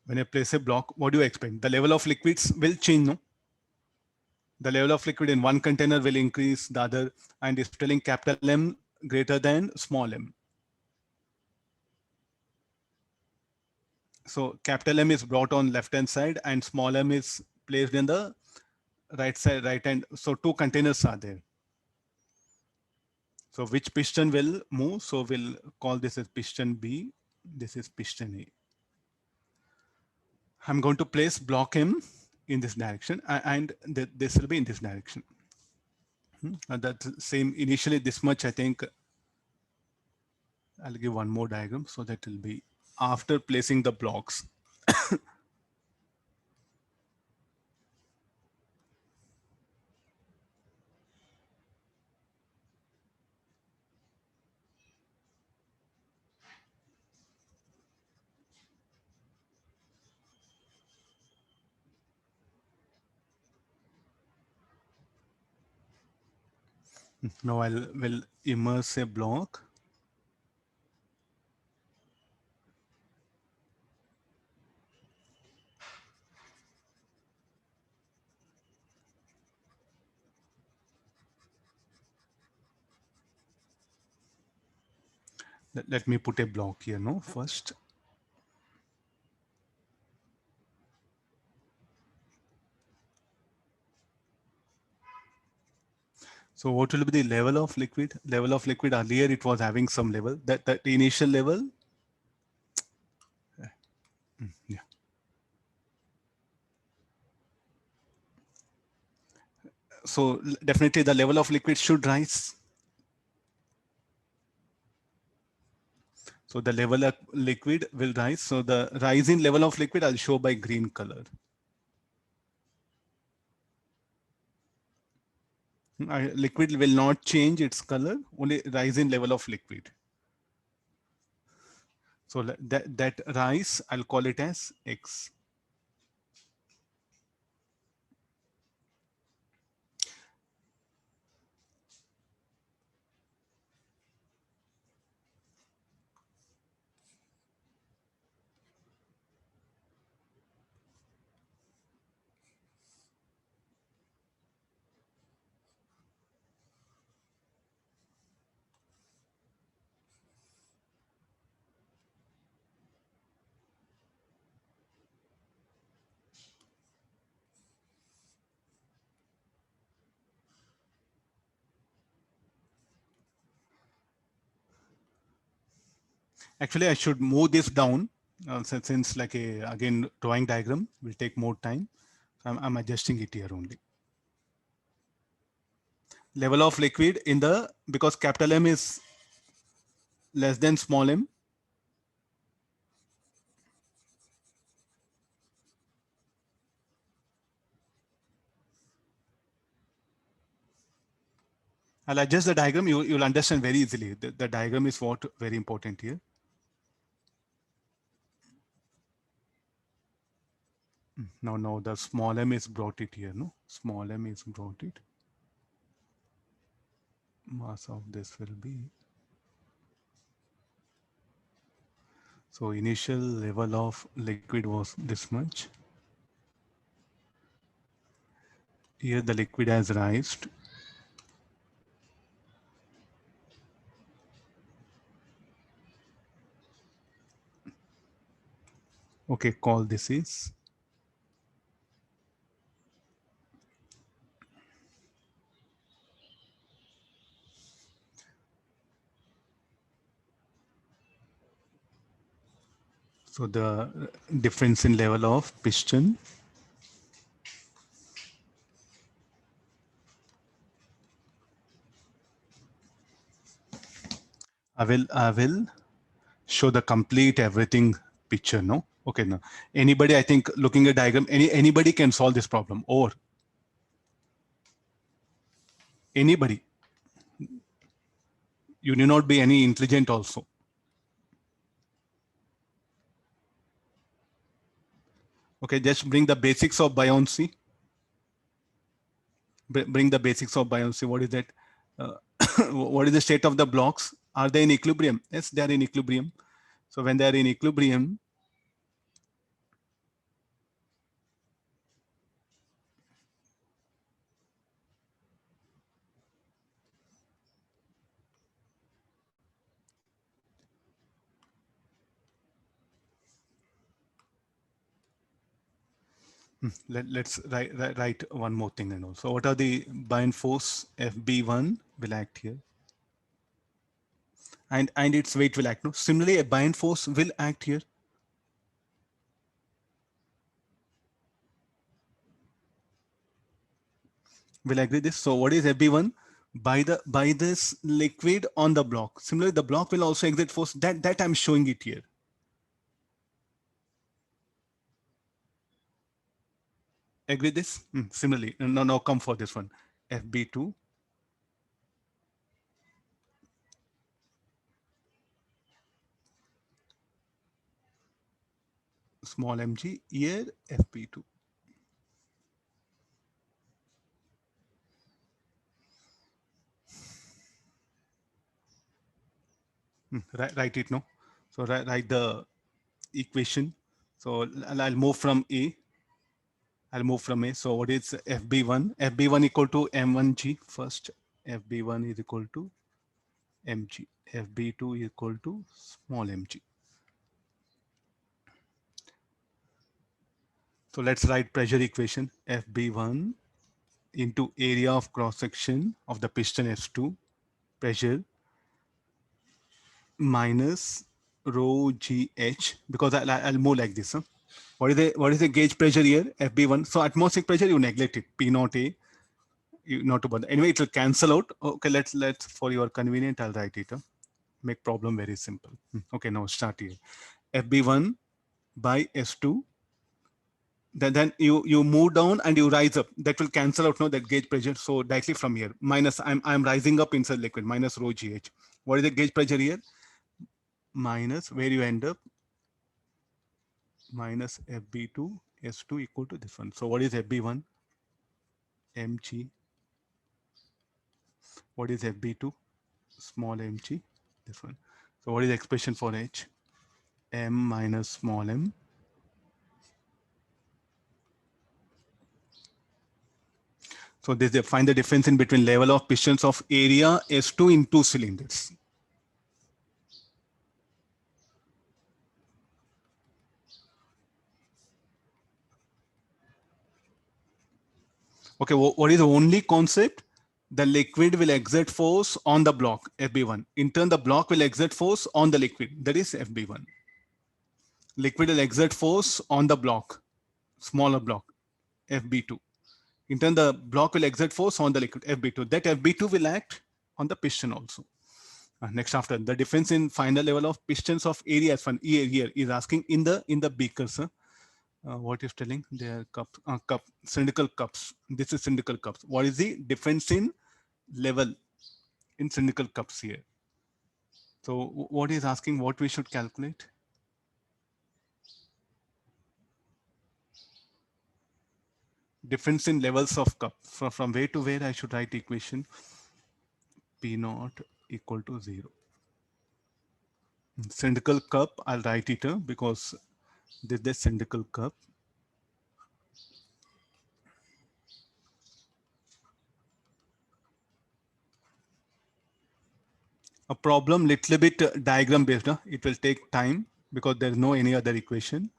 [SPEAKER 2] When I place a block, what do you expect? The level of liquids will change, no? The level of liquid in one container will increase, the other, and it's telling capital M greater than small m. So capital M is brought on left-hand side and small m is placed in the right side, right hand. So two containers are there. So which piston will move? So we'll call this as piston B. This is piston A. I'm going to place block M in this direction and this will be in this direction. And that's same initially this much, I think. I'll give one more diagram. So that will be after placing the blocks. Now I will immerse a block. Let me put a block here, no, first. So what will be the level of liquid? Level of liquid earlier it was having some level. That initial level. Yeah. So definitely the level of liquid should rise. So the level of liquid will rise. So the rising level of liquid I'll show by green color. Liquid will not change its color, only rising level of liquid. So that rise, I'll call it as X. Actually, I should move this down since like again, drawing diagram will take more time. So I'm adjusting it here only. Level of liquid in the, because capital M is less than small m. I'll adjust the diagram. You'll understand very easily. The diagram is what very important here. Now the small m is brought it here, no? Small m is brought it. Mass of this will be. So initial level of liquid was this much. Here the liquid has rised. Okay, call this is. So the difference in level of piston. I will show the complete everything picture, no? Okay, no. Anybody, I think looking at diagram, anybody can solve this problem, or anybody. You need not be any intelligent also. Okay, just bring the basics of buoyancy. Bring the basics of buoyancy. What is that? What is the state of the blocks? Are they in equilibrium? Yes, they are in equilibrium. So when they are in equilibrium, let's write one more thing and all. So what are the buoyant force? FB1 will act here. And its weight will act. No? Similarly, a buoyant force will act here. Will agree this. So what is FB1? By this liquid on the block. Similarly, the block will also exert force. That I'm showing it here. Agree this? Similarly, now come for this one. FB2. Small mg here FP2. Write it no. So write the equation. So I'll move from A. I'll move from A. So what is FB1? FB1 equal to M1G first. FB1 is equal to mg. FB2 is equal to small mg. So let's write pressure equation. FB1 into area of cross section of the piston S2 pressure minus rho GH, because I'll move like this. Huh? What is the gauge pressure here? FB1. So atmospheric pressure, you neglect it. P0A, you not to bother. Anyway, it will cancel out. Okay, let's for your convenience, I'll write it. Huh? Make problem very simple. Okay, now start here. FB1 by S2. Then you move down and you rise up. That will cancel out now that gauge pressure. So directly from here, minus I'm rising up inside liquid, minus rho GH. What is the gauge pressure here? Minus where you end up, minus FB2 S2 equal to this one. So what is FB1? Mg. What is FB2? Small mg, this one. So what is the expression for H? M minus small m. So this find the difference in between level of pistons of area S2 in two cylinders. Okay, what is the only concept? The liquid will exert force on the block, FB1. In turn, the block will exert force on the liquid, that is FB1. Liquid will exert force on the block, smaller block, FB2. In turn, the block will exert force on the liquid, FB2. That FB2 will act on the piston also. Next, after the difference in final level of pistons of area S1 here is asking in the beakers. What is telling? They are cylindrical cups. This is cylindrical cups. What is the difference in level in cylindrical cups here? So what is asking? What we should calculate? difference in levels of cup. From where to where I should write equation P naught equal to 0. Cylindrical cup, I'll write it because this is cylindrical cup. A problem little bit diagram based. It will take time because there's no any other equation.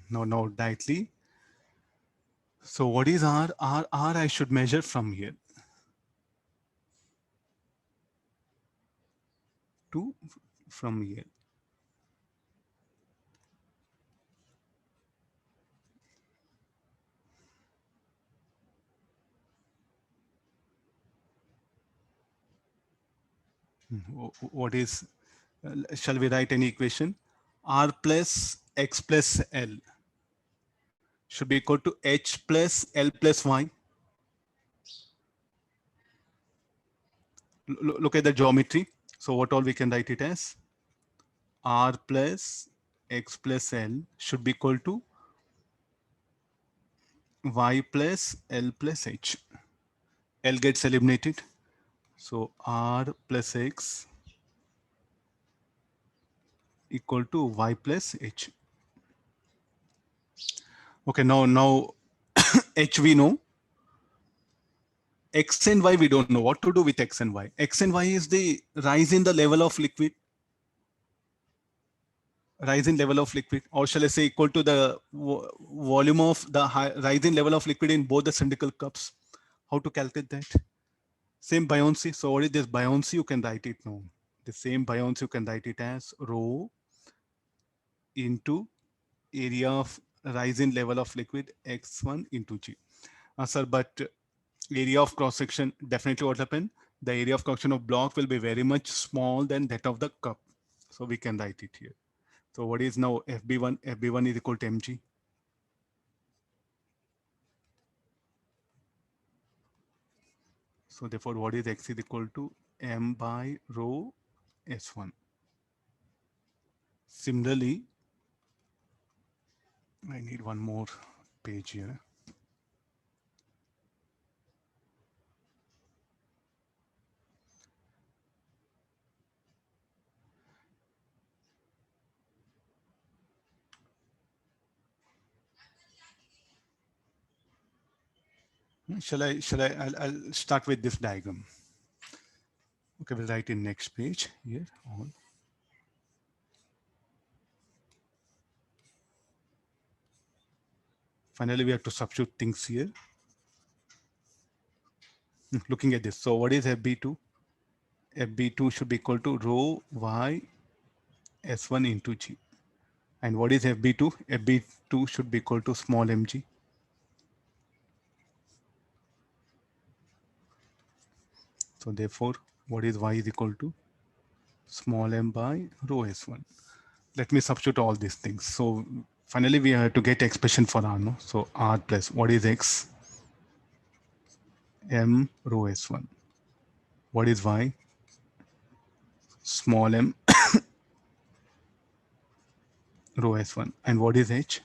[SPEAKER 2] No, directly. So what is R? R I should measure from here to from here. What is, shall we write any equation? R plus X plus L should be equal to H plus L plus Y. Look at the geometry. So what all we can write it as? R plus X plus L should be equal to Y plus L plus H. L gets eliminated. So R plus X equal to Y plus H. Okay, now H we know. X and Y we don't know what to do with X and Y. X and Y is the rise in the level of liquid. Rise in level of liquid, or shall I say equal to the volume of the rise in level of liquid in both the cylindrical cups. How to calculate that? Same buoyancy. So what is this buoyancy? You can write it now. The same buoyancy you can write it as rho into area of rise in level of liquid x1 into g. Sir, but area of cross section, definitely what happened? The area of cross section of block will be very much small than that of the cup. So we can write it here. So what is now FB1? FB1 is equal to mg. So therefore, what is x is equal to m by rho s1. Similarly, I need one more page here. I'll start with this diagram. Okay, we'll write in next page here on. Finally, we have to substitute things here. Looking at this. So what is FB2? FB2 should be equal to rho y S1 into G. And what is FB2? FB2 should be equal to small mg. So therefore, what is y is equal to small m by rho S1. Let me substitute all these things. So finally, we have to get expression for R. No? So R plus what is x? M rho S1. What is y? Small m rho S1. And what is h?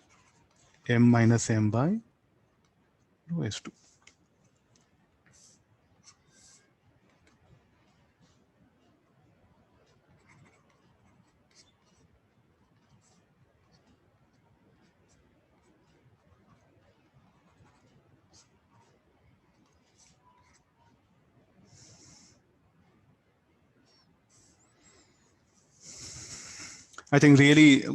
[SPEAKER 2] M minus m by rho S2. I think really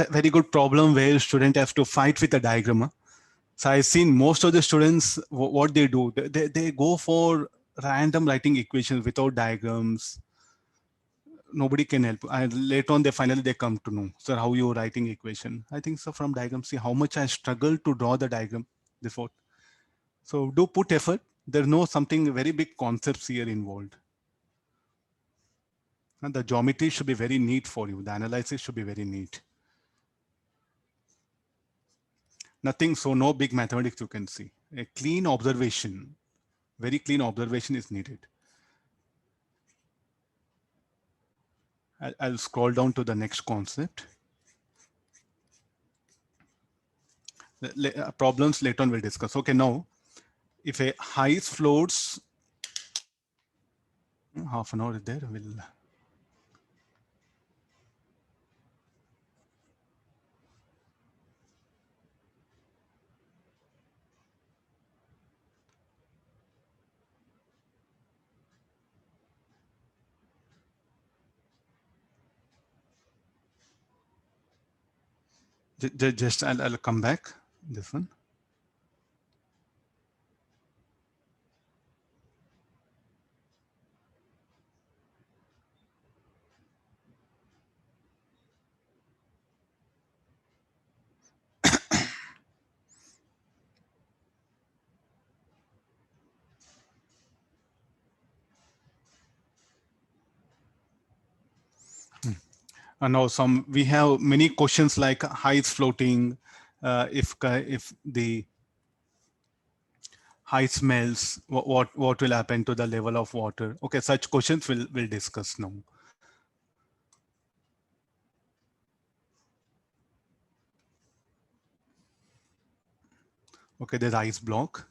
[SPEAKER 2] very good problem where student have to fight with the diagram. Huh? So I've seen most of the students, what they do, they go for random writing equations without diagrams. Nobody can help. And later on, finally they come to know, sir, how you're writing equation. I think so from diagram, see how much I struggle to draw the diagram before. So do put effort. There's no something very big concepts here involved. And the geometry should be very neat for you. The analysis should be very neat. Nothing, so no big mathematics you can see. A clean observation, very clean observation is needed. I'll scroll down to the next concept. Problems later on we'll discuss. Okay, now if a ice floats, half an hour is there, we'll. Just I'll come back this one. And now we have many questions like ice floating, if the ice melts, what will happen to the level of water? Okay, such questions we'll discuss now. Okay, there's ice block.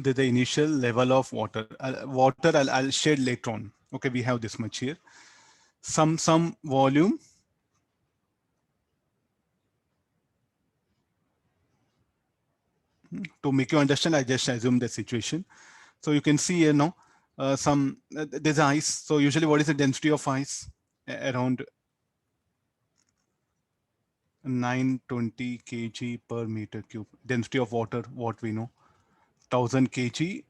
[SPEAKER 2] The initial level of water. I'll share later on. Okay, we have this much here. Some volume. To make you understand, I just assume the situation. So you can see here now, there's ice. So usually what is the density of ice? Around 920 kg per meter cube. Density of water, what we know, 1000 kg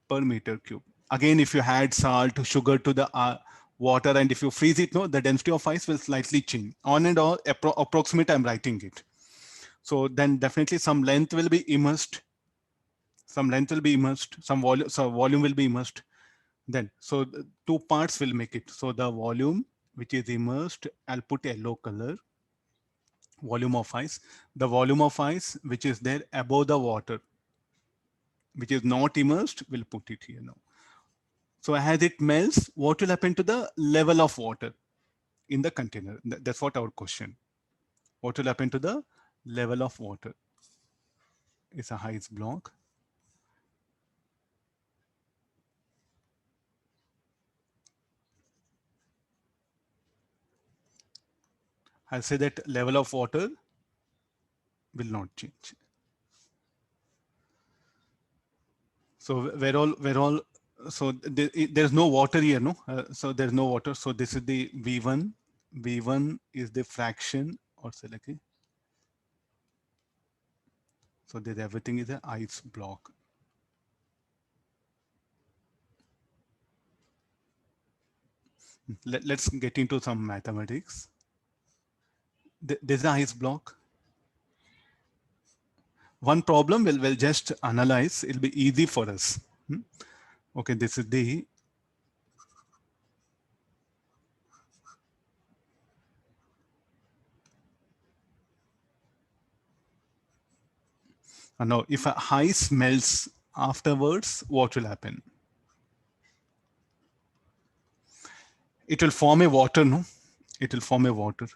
[SPEAKER 2] per meter cube. Again, if you add salt, sugar to the water, and if you freeze it, no, the density of ice will slightly change. On and on, approximate, I'm writing it. So then definitely some length will be immersed. Some length will be immersed. Some volume will be immersed. Then, so the two parts will make it. So the volume which is immersed, I'll put yellow color. Volume of ice. The volume of ice which is there above the water, which is not immersed, we'll put it here now. So as it melts, what will happen to the level of water in the container? That's what our question. What will happen to the level of water? It's a ice block. I'll say that level of water will not change. So so there's no water here, no? So there's no water. So this is the V1. V1 is the fraction, or say like, so there's everything is an ice block. Let's get into some mathematics. There's an ice block. One problem we'll just analyze. It'll be easy for us. Okay, this is the now if a ice melts afterwards, what will happen? It will form a water, no? It will form a water.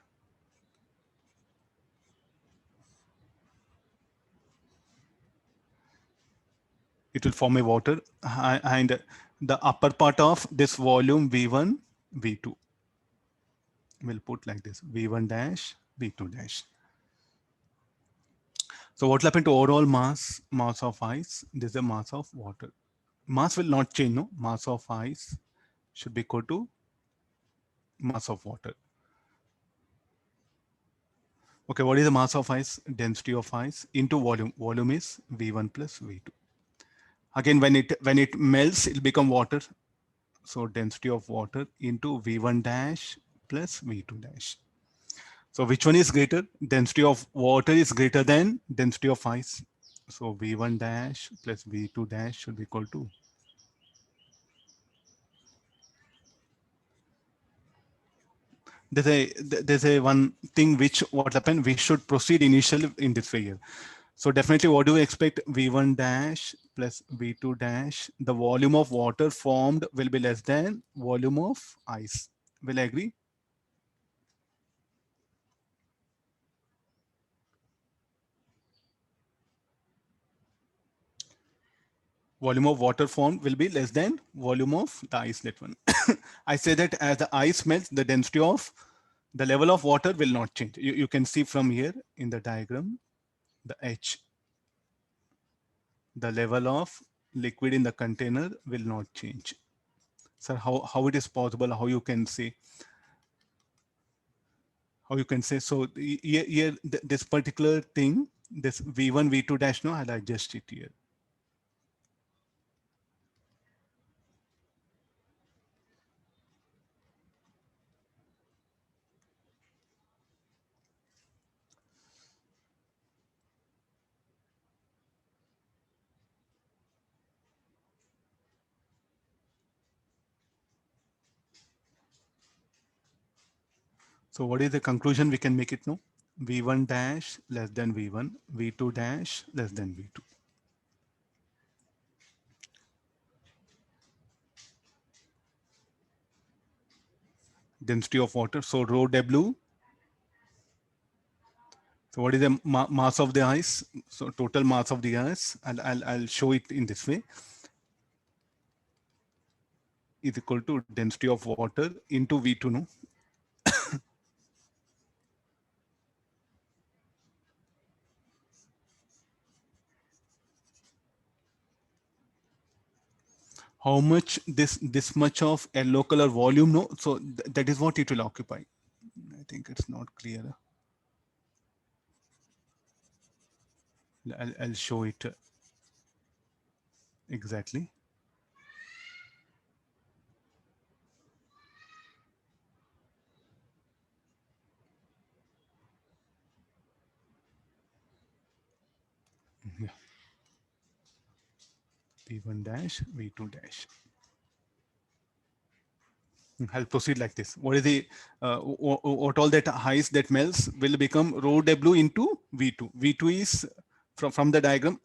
[SPEAKER 2] It will form a water, and the upper part of this volume V1, V2. We'll put like this, V1 dash, V2 dash. So what will happen to overall mass of ice? This is the mass of water. Mass will not change, no? Mass of ice should be equal to mass of water. Okay, what is the mass of ice? Density of ice into volume. Volume is V1 plus V2. Again, when it melts, it'll become water. So density of water into V1 dash plus V2 dash. So which one is greater? Density of water is greater than density of ice. So V1 dash plus V2 dash should be equal to. there's a one thing which what happened, we should proceed initially in this way here. So definitely what do we expect? V1 dash plus V2 dash, the volume of water formed will be less than volume of ice. Will I agree? Volume of water formed will be less than volume of the ice, that one. I say that as the ice melts, the density of the level of water will not change. You can see from here in the diagram, the H, the level of liquid in the container will not change. Sir, how it is possible? How you can say? How you can say? So here this particular thing, this V1, V2 dash, no, I'll adjust it here. So what is the conclusion we can make it now? V1 dash less than V1, V2 dash less than V2. Density of water. So rho W. So what is the mass of the ice? So total mass of the ice, and I'll show it in this way, is equal to density of water into V2, no? How much this much of yellow color volume, no? So that is what it will occupy. I think it's not clear. I'll show it exactly. Yeah. V1 dash, V2 dash. I'll proceed like this. What is the what all that ice that melts will become rho W into V2. V2 is from the diagram.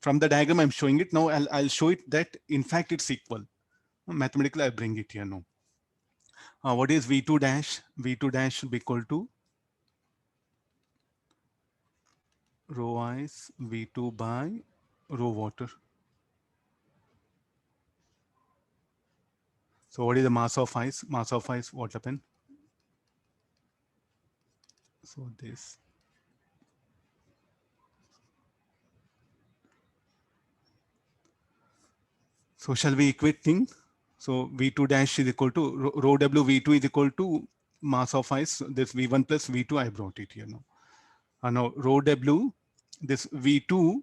[SPEAKER 2] From the diagram I'm showing it now. I'll show it that in fact it's equal. Mathematically I bring it here now. What is V2 dash? V2 dash should be equal to rho ice V2 by rho water. So what is the mass of ice? Mass of ice, what happened? So this. So shall we equate thing? So V2 dash is equal to rho W V2 is equal to mass of ice. This V1 plus V2, I brought it here now. Now rho W, this V2,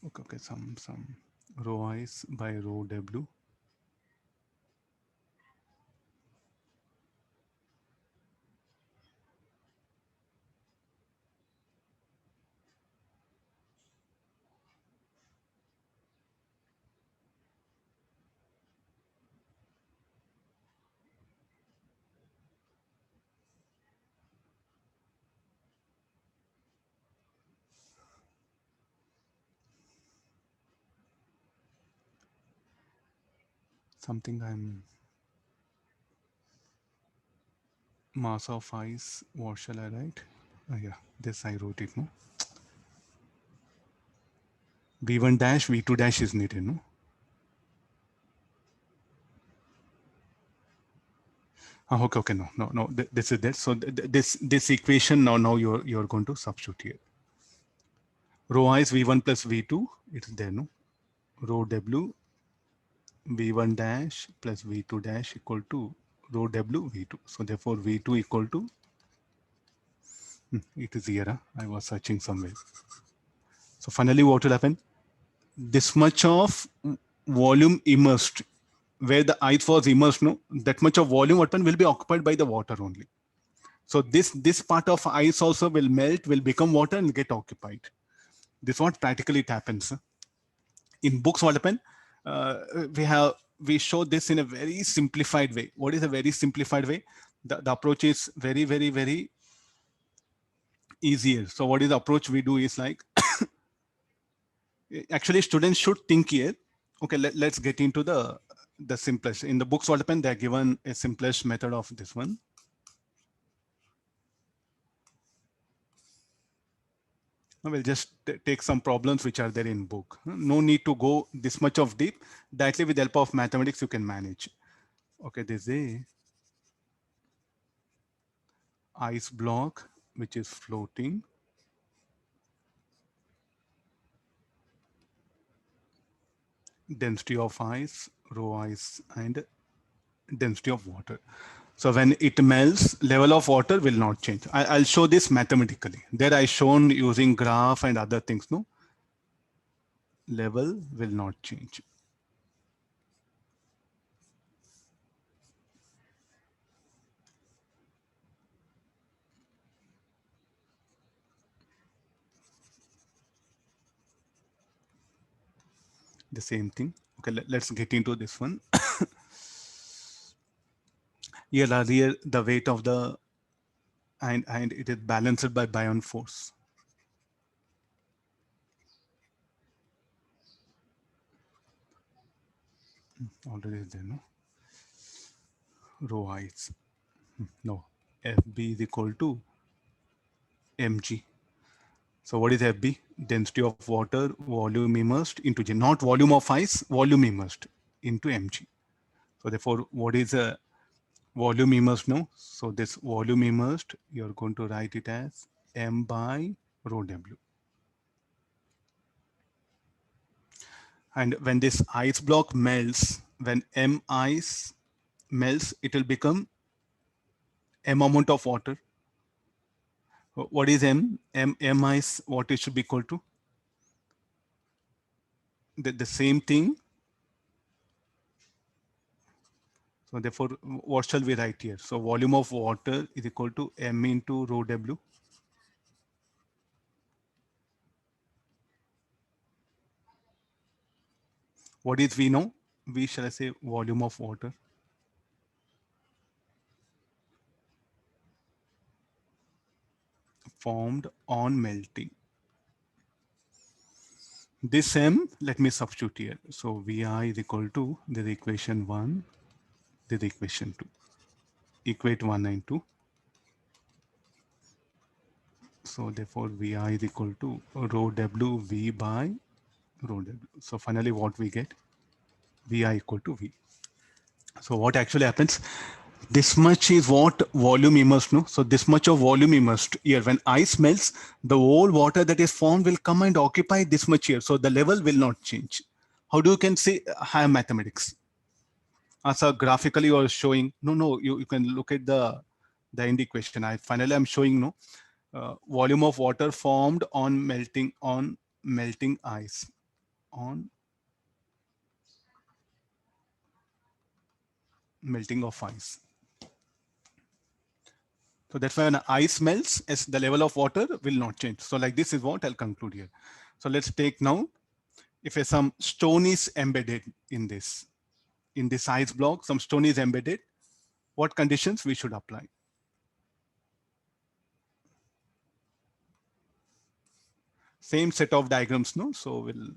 [SPEAKER 2] okay, some rho ice by rho W. Something I'm mass of ice. What shall I write? Yeah, this I wrote it, no? V1 dash, V2 dash is needed, no? Okay, no. This is that. So this equation now you're going to substitute here. Rho ice V1 plus V2, it's there, no? Rho W V1 dash plus V2 dash equal to rho W V2. So therefore V2 equal to, it is here, I was searching somewhere. So finally what will happen? This much of volume immersed, where the ice was immersed, no, that much of volume will be occupied by the water only. So this part of ice also will melt, will become water and get occupied. This is what practically it happens. In books, what happened? We show this in a very simplified way. What is a very simplified way? The approach is very, very, very easier. So what is the approach we do is like, actually students should think here. Okay, let's get into the simplest. In the books, what happened? They're given a simplest method of this one. We'll just take some problems which are there in book. No need to go this much of deep. Directly with the help of mathematics, you can manage. Okay, this is a ice block which is floating. Density of ice, rho ice, and density of water. So when it melts, level of water will not change. I'll show this mathematically. There I shown using graph and other things. No, level will not change. The same thing. Okay, let's get into this one. Here earlier the weight of the and it is balanced by Bion force. Already there, no? Rho ice. No, FB is equal to mg. So what is FB? Density of water, volume immersed into G, not volume of ice, volume immersed into mg. So therefore, what is a volume immersed now? So this volume immersed, you're going to write it as m by rho w. And when this ice block melts, when m ice melts, it will become m amount of water. What is m? M ice, what it should be equal to? The same thing. So therefore, what shall we write here? So volume of water is equal to m into rho w. What is we know? We shall say volume of water. Formed on melting. This m, let me substitute here. So Vi is equal to the equation 1, the equation 2. Equate 1 and 2. So therefore Vi is equal to rho w V by rho w. So finally what we get? Vi equal to V. So what actually happens? This much is what volume immersed, no? So this much of volume immersed here. When ice melts, the whole water that is formed will come and occupy this much here. So the level will not change. How do you can say higher mathematics? So graphically you are showing, no, you can look at the end equation. Finally I'm showing no volume of water formed on melting ice on melting of ice. So that's why when ice melts, as the level of water will not change. So like this is what I'll conclude here. So let's take now, if some stone is embedded in this ice block, some stone is embedded, what conditions we should apply? Same set of diagrams, no? So we'll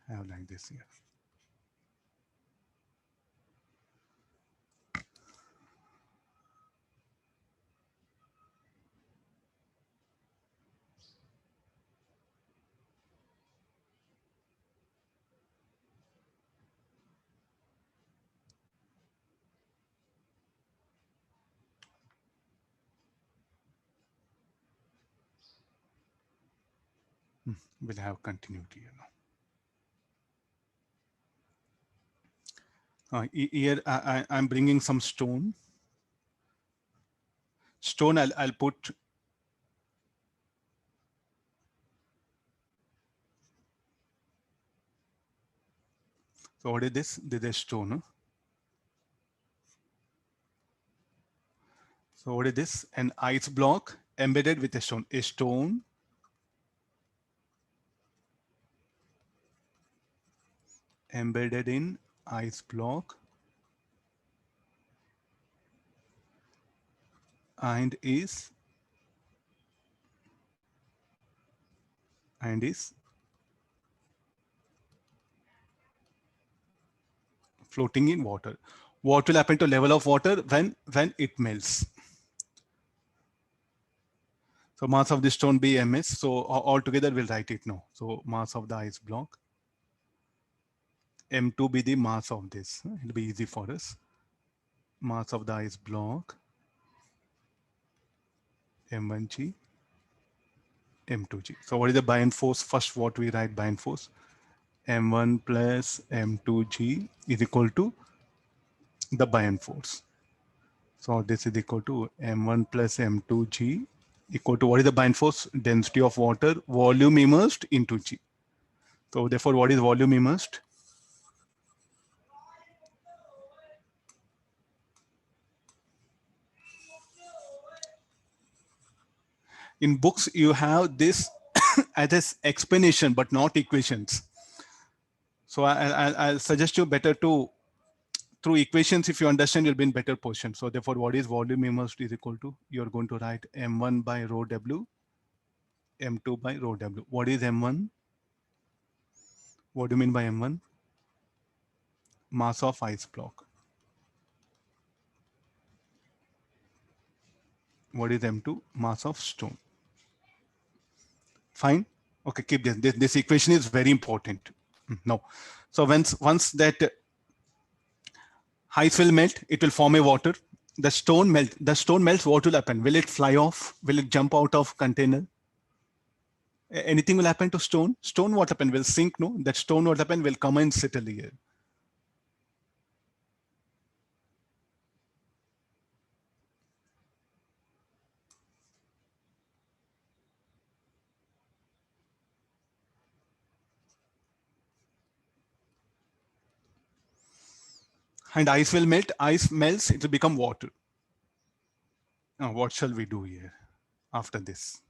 [SPEAKER 2] have like this here. We'll have continuity here now. Here I'm bringing some stone. Stone I'll put so what is this? This is stone. Huh? So what is this? An ice block embedded with a stone. A stone embedded in ice block and is floating in water. What will happen to level of water when it melts? So mass of the stone be ms. So all together we'll write it now. So mass of the ice block, m2 be the mass of this. It'll be easy for us. Mass of the ice block, m1g, m2g. So what is the buoyant force? First, what we write buoyant force? m1 plus m2g is equal to the buoyant force. So this is equal to m1 plus m2g equal to what is the buoyant force? Density of water, volume immersed into g. So therefore, what is volume immersed? In books, you have this as an explanation, but not equations. So I'll suggest you better to, through equations, if you understand, you'll be in better position. So therefore, what is volume immersed is equal to, you're going to write m1 by rho w, m2 by rho w. What is m1? What do you mean by m1? Mass of ice block. What is m2? Mass of stone. Fine. Okay, keep this. This equation is very important. No. So once that ice will melt, it will form a water. The stone melts. What will happen? Will it fly off? Will it jump out of container? Anything will happen to stone? Stone what happen? Will sink, no? That stone what happen? Will come and settle here. And ice will melt. Ice melts, it will become water. Now, what shall we do here after this?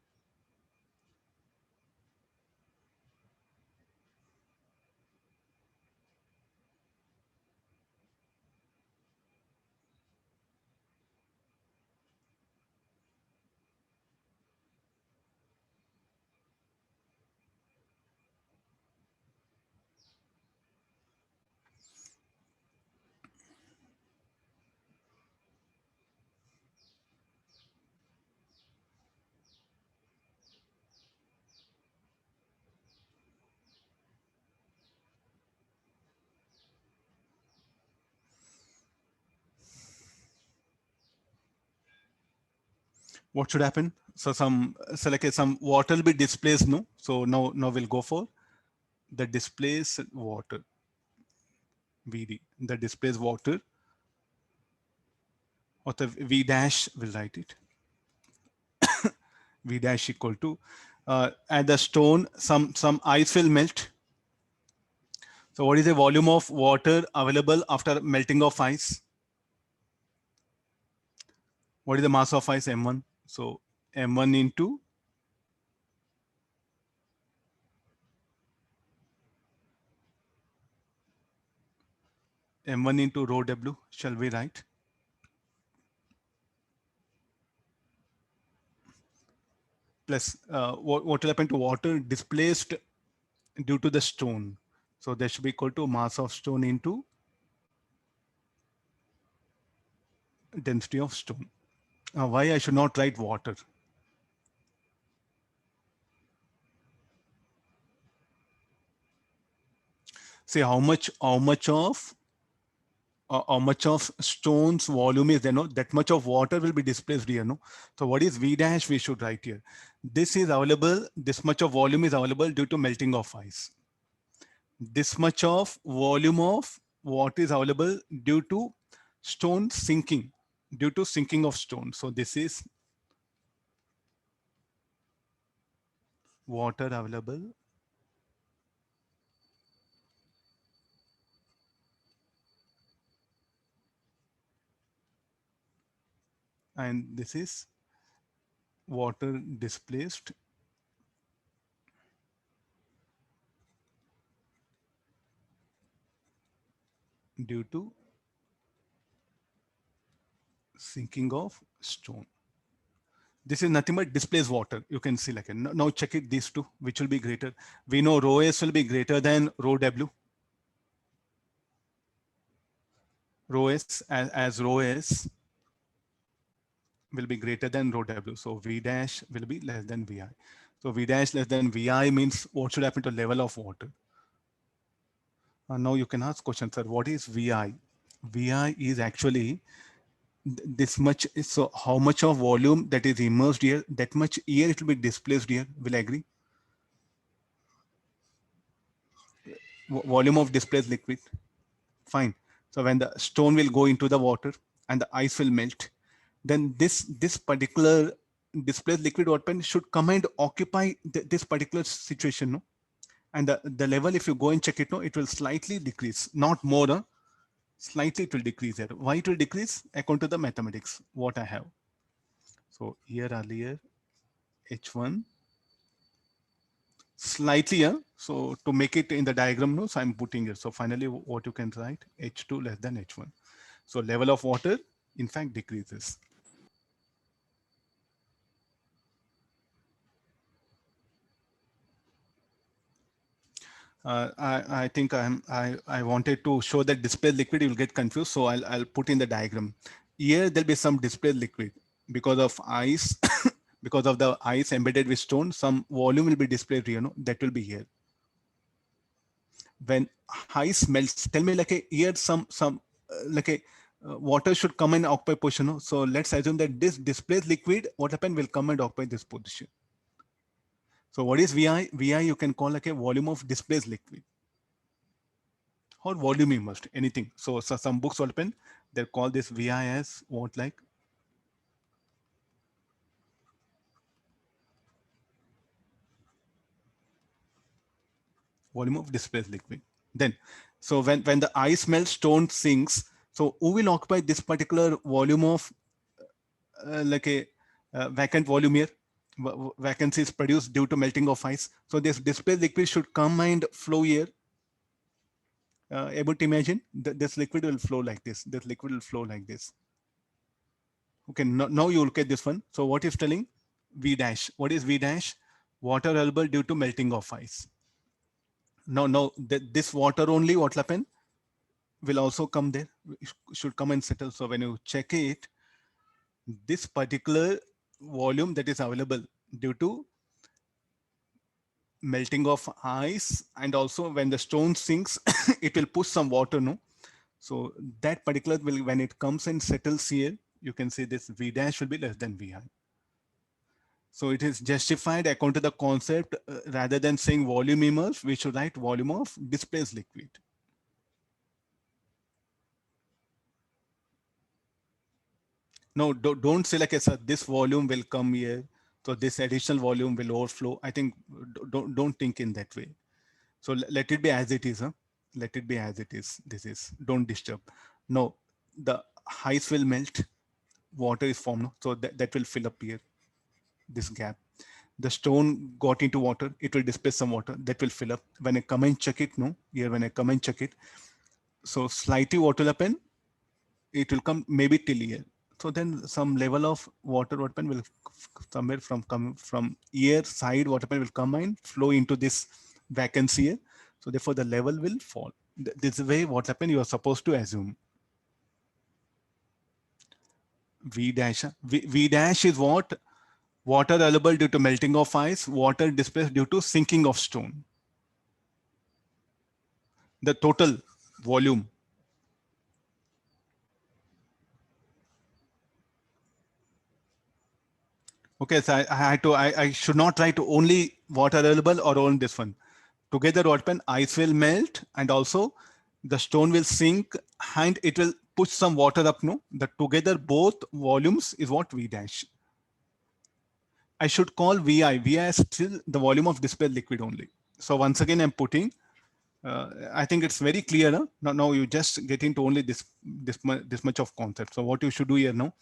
[SPEAKER 2] What should happen? So some water will be displaced, no? So now we'll go for the displaced water, VD, the displaced water, or the V dash, we'll write it. V dash equal to, at the stone, some ice will melt. So what is the volume of water available after melting of ice? What is the mass of ice? M1. So M1 into M1 into rho W, shall we write? Plus what will happen to water displaced due to the stone? So that should be equal to mass of stone into density of stone. Why I should not write water? Say how much of stone's volume is there, no? That much of water will be displaced here, no? So what is V dash we should write here? This is available, this much of volume is available due to melting of ice. This much of volume of what is available due to stone sinking, due to sinking of stone. So this is water available and this is water displaced due to sinking of stone. This is nothing but displaced water. You can see like, now check it, these two, which will be greater. We know rho S will be greater than rho W. Rho S as rho S will be greater than rho W. So V dash will be less than VI. So V dash less than VI means what should happen to level of water? Now you can ask question, sir, what is VI? VI is actually this much. So how much of volume that is immersed here, that much air it will be displaced here. Will I agree? Volume of displaced liquid. Fine. So when the stone will go into the water and the ice will melt, then this particular displaced liquid water should come and occupy this particular situation, no? And the level, if you go and check it, no, it will slightly decrease, not more, slightly it will decrease here. Why it will decrease? According to the mathematics, what I have. So here earlier, H1 slightly here. So to make it in the diagram, no, so I'm putting here. So finally, what you can write, H2 less than H1. So level of water, in fact, decreases. I think I wanted to show that displaced liquid, you will get confused. So I'll put in the diagram. Here there'll be some displaced liquid because of ice, because of the ice embedded with stone, some volume will be displayed here, that will be here. When ice melts, tell me like a here some like a water should come and occupy position. No? So let's assume that this displaced liquid, what happened, will come and occupy this position. So what is VI? VI you can call like a volume of displaced liquid or volume immersed, anything. So some books open, they call this VI as what, like volume of displaced liquid. Then, so when the ice melts, stone sinks. So who will occupy this particular volume of like a vacant volume here? Vacancy is produced due to melting of ice. So this displaced liquid should come and flow here. Able to imagine that this liquid will flow like this. This liquid will flow like this. Okay, now you look at this one. So what is telling? V dash. What is V dash? Water available due to melting of ice. Now this water only, what will happen? Will also come there. It should come and settle. So when you check it, this particular volume that is available due to melting of ice, and also when the stone sinks, it will push some water, no? So that particular will, when it comes and settles here, you can see this V dash will be less than VI. So it is justified according to the concept, rather than saying volume immersed, we should write volume of displaced liquid. No, don't say like, sir, this volume will come here, so this additional volume will overflow. I think don't think in that way. So let it be as it is. Huh? Let it be as it is. This is, don't disturb. No, the ice will melt, water is formed, no? So that will fill up here, this gap. The stone got into water, it will displace some water, that will fill up. When I come and check it, no, here when I come and check it, so slightly water will happen, it will come maybe till here. So then some level of water will somewhere from ear side, water will come and flow into this vacancy here. So therefore the level will fall. This is the way what happened you are supposed to assume. V dash. V dash is what? Water available due to melting of ice, water displaced due to sinking of stone. The total volume. Okay, so I should not try to only water available or only this one. Together what happen? Ice will melt and also the stone will sink and it will push some water up. No, the together both volumes is what V dash. I should call VI. VI is still the volume of displaced liquid only. So once again, I'm putting. I think it's very clear. Huh? Now you just get into only this much of concept. So what you should do here now?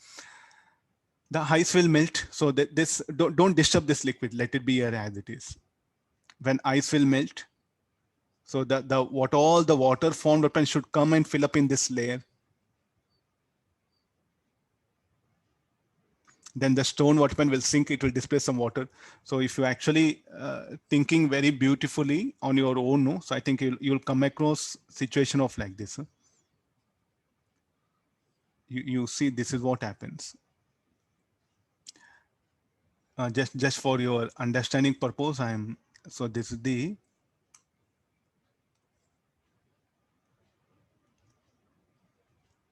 [SPEAKER 2] The ice will melt. So that this don't disturb this liquid. Let it be here as it is. When ice will melt, So what all the water formed up and should come and fill up in this layer. Then the stone what will sink, it will displace some water. So if you actually thinking very beautifully on your own, no? So I think you'll come across situation of like this. Huh? You see, this is what happens. Just for your understanding purpose, so this is the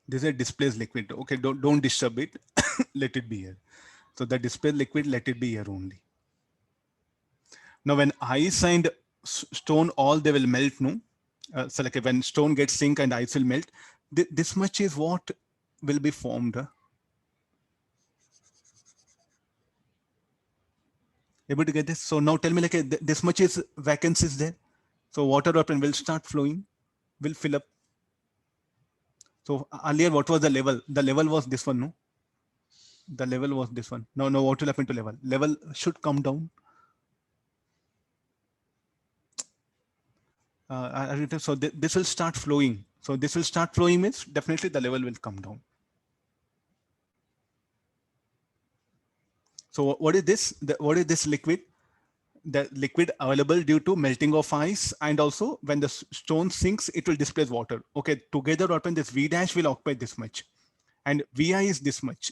[SPEAKER 2] this is a displaced liquid. Okay, don't disturb it. Let it be here. So the displaced liquid, let it be here only. Now when ice and stone, all they will melt, no? So like when stone gets sink and ice will melt, this much is what will be formed. Able to get this? So now tell me, like this much is vacancies there. So water will start flowing, will fill up. So earlier, what was the level? The level was this one, no? The level was this one. No, what will happen to level? Level should come down. So this will start flowing. So this will start flowing means definitely the level will come down. So what is this? What is this liquid? The liquid available due to melting of ice, and also when the stone sinks, it will displace water. Okay, together open this V dash will occupy this much, and Vi is this much.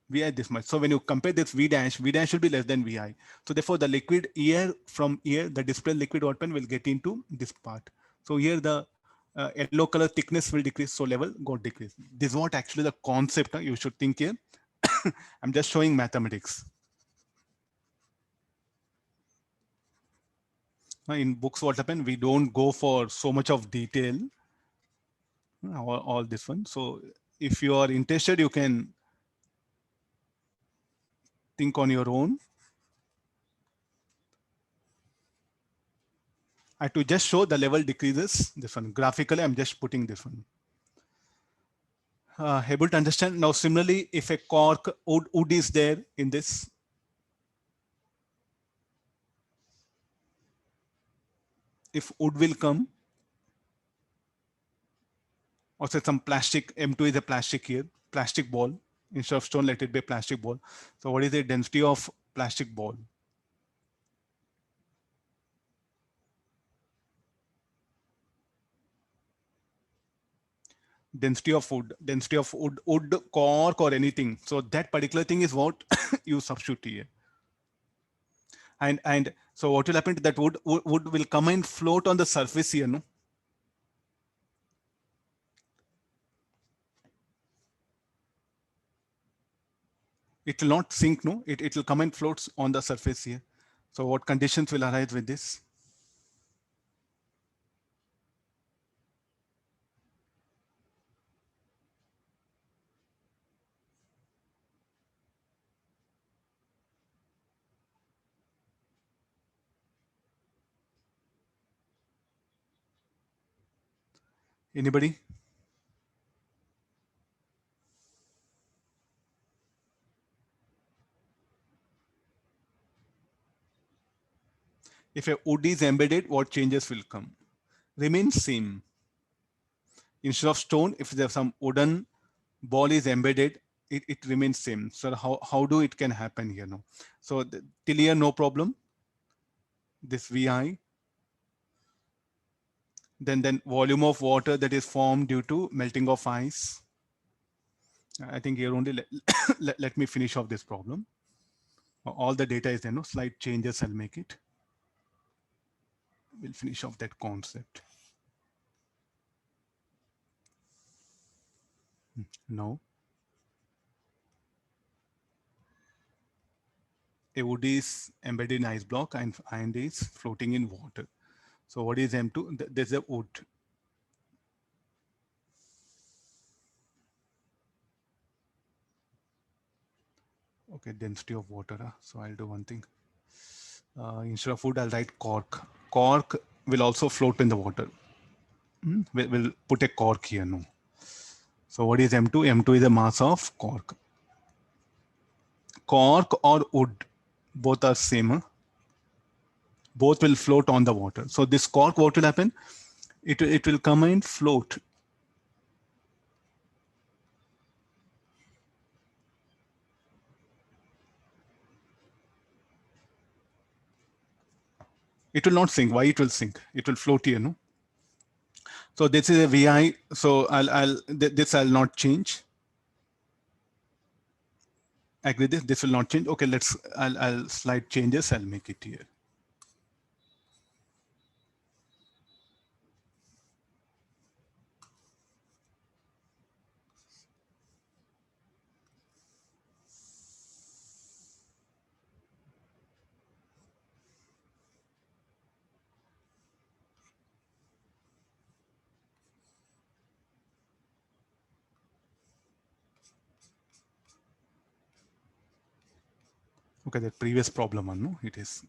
[SPEAKER 2] Vi this much. So when you compare this V dash will be less than Vi. So therefore the liquid here, from here, the displaced liquid open will get into this part. So here the yellow color thickness will decrease, so level got decrease. This is what actually the concept you should think here. I'm just showing mathematics. In books, what happened? We don't go for so much of detail. All this one. So if you are interested, you can think on your own. I to just show the level decreases. This one graphically, I'm just putting this one. Able to understand now. Similarly, if a cork wood is there in this, if wood will come, or say some plastic, M2 is a plastic here, plastic ball. Instead of stone, let it be a plastic ball. So what is the density of plastic ball? Density of wood, cork or anything. So that particular thing is what you substitute here. And so what will happen to that wood will come and float on the surface here, no? It will not sink, no? It will come and floats on the surface here. So what conditions will arise with this? Anybody? If a wood is embedded, what changes will come? Remain same. Instead of stone, if there's some wooden ball is embedded, it remains same. So how do it can happen here? No. So till here, no problem. This Vi. Then volume of water that is formed due to melting of ice. I think here only let me finish off this problem. All the data is there, no slight changes I'll make it. We'll finish off that concept. Now, a wood is embedded in ice block and is floating in water. So what is M2? There's a wood. Okay, density of water. So I'll do one thing. Instead of wood, I'll write cork. Cork will also float in the water. We'll put a cork here. No. So what is M2? M2 is the mass of cork. Cork or wood, both are same. Huh? Both will float on the water. So this cork, what will happen? It will come and float. It will not sink. Why it will sink? It will float here, no? So this is a VI. So this I'll not change. Agree this will not change. Okay, I'll slide changes. I'll make it here. Okay, the previous problem one, no, it is.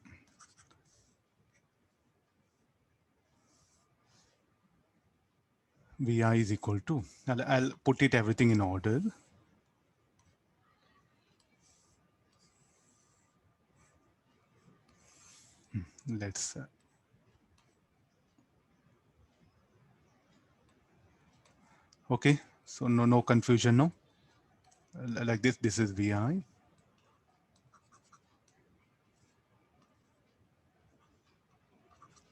[SPEAKER 2] VI is equal to, I'll put it everything in order. Let's, okay, so no confusion, no? Like this is VI.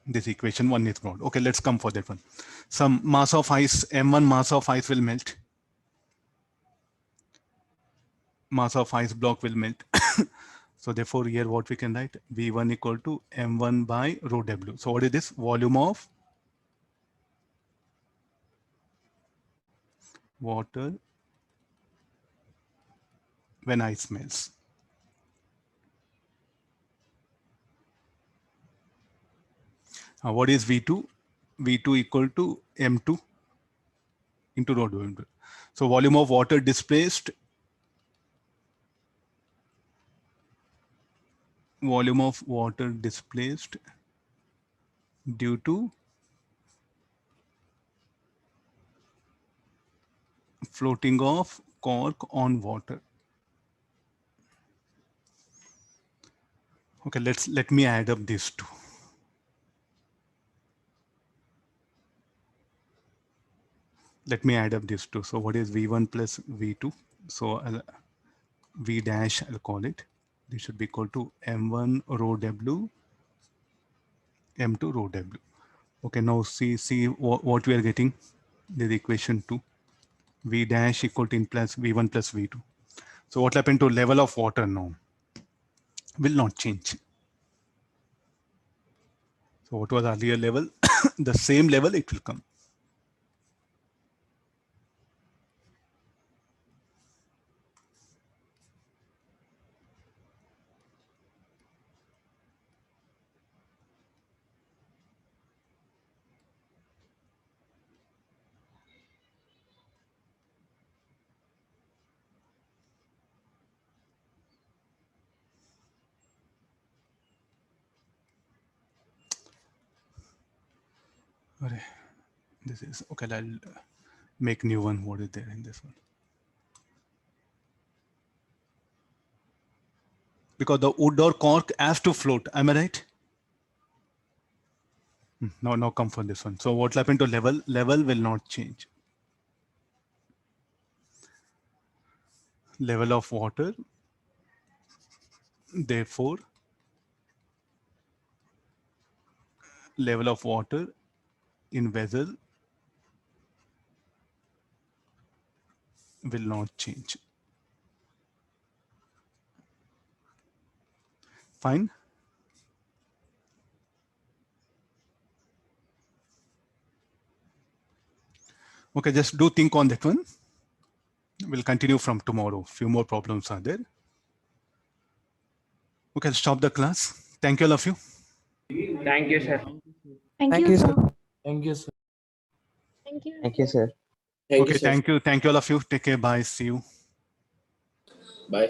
[SPEAKER 2] This equation 1 is broad. Okay, let's come for that one. Some mass of ice, M1 mass of ice will melt. Mass of ice block will melt. So therefore here what we can write, V1 equal to M1 by rho W. So what is this? Volume of water when ice melts. What is V2? V2 equal to M2 into rho W. So volume of water displaced, volume of water displaced due to floating of cork on water. Okay, let me add up these two. Let me add up these two. So what is V1 plus V2? So V dash, I'll call it. This should be equal to M1 rho W, M2 rho W. Okay, now see what we are getting. This equation 2. V dash equal to in plus V1 plus V2. So what happened to level of water now? Will not change. So what was earlier level? The same level it will come. Okay. This is okay. I'll make new one. What is there in this one? Because the wood or cork has to float. Am I right? No, come for this one. So what happened to level? Level will not change. Level of water. Therefore, level of water in vessel will not change. Fine. Okay, just do think on that one. We'll continue from tomorrow. Few more problems are there. Okay, I'll stop the class. Thank you, all of you.
[SPEAKER 4] Thank you, sir.
[SPEAKER 1] Thank you, sir.
[SPEAKER 3] Thank you, sir.
[SPEAKER 5] Thank you.
[SPEAKER 6] Thank you, sir.
[SPEAKER 4] Thank
[SPEAKER 2] Okay,
[SPEAKER 4] you, sir.
[SPEAKER 2] thank you all of you. Take care. Bye. See you.
[SPEAKER 4] Bye.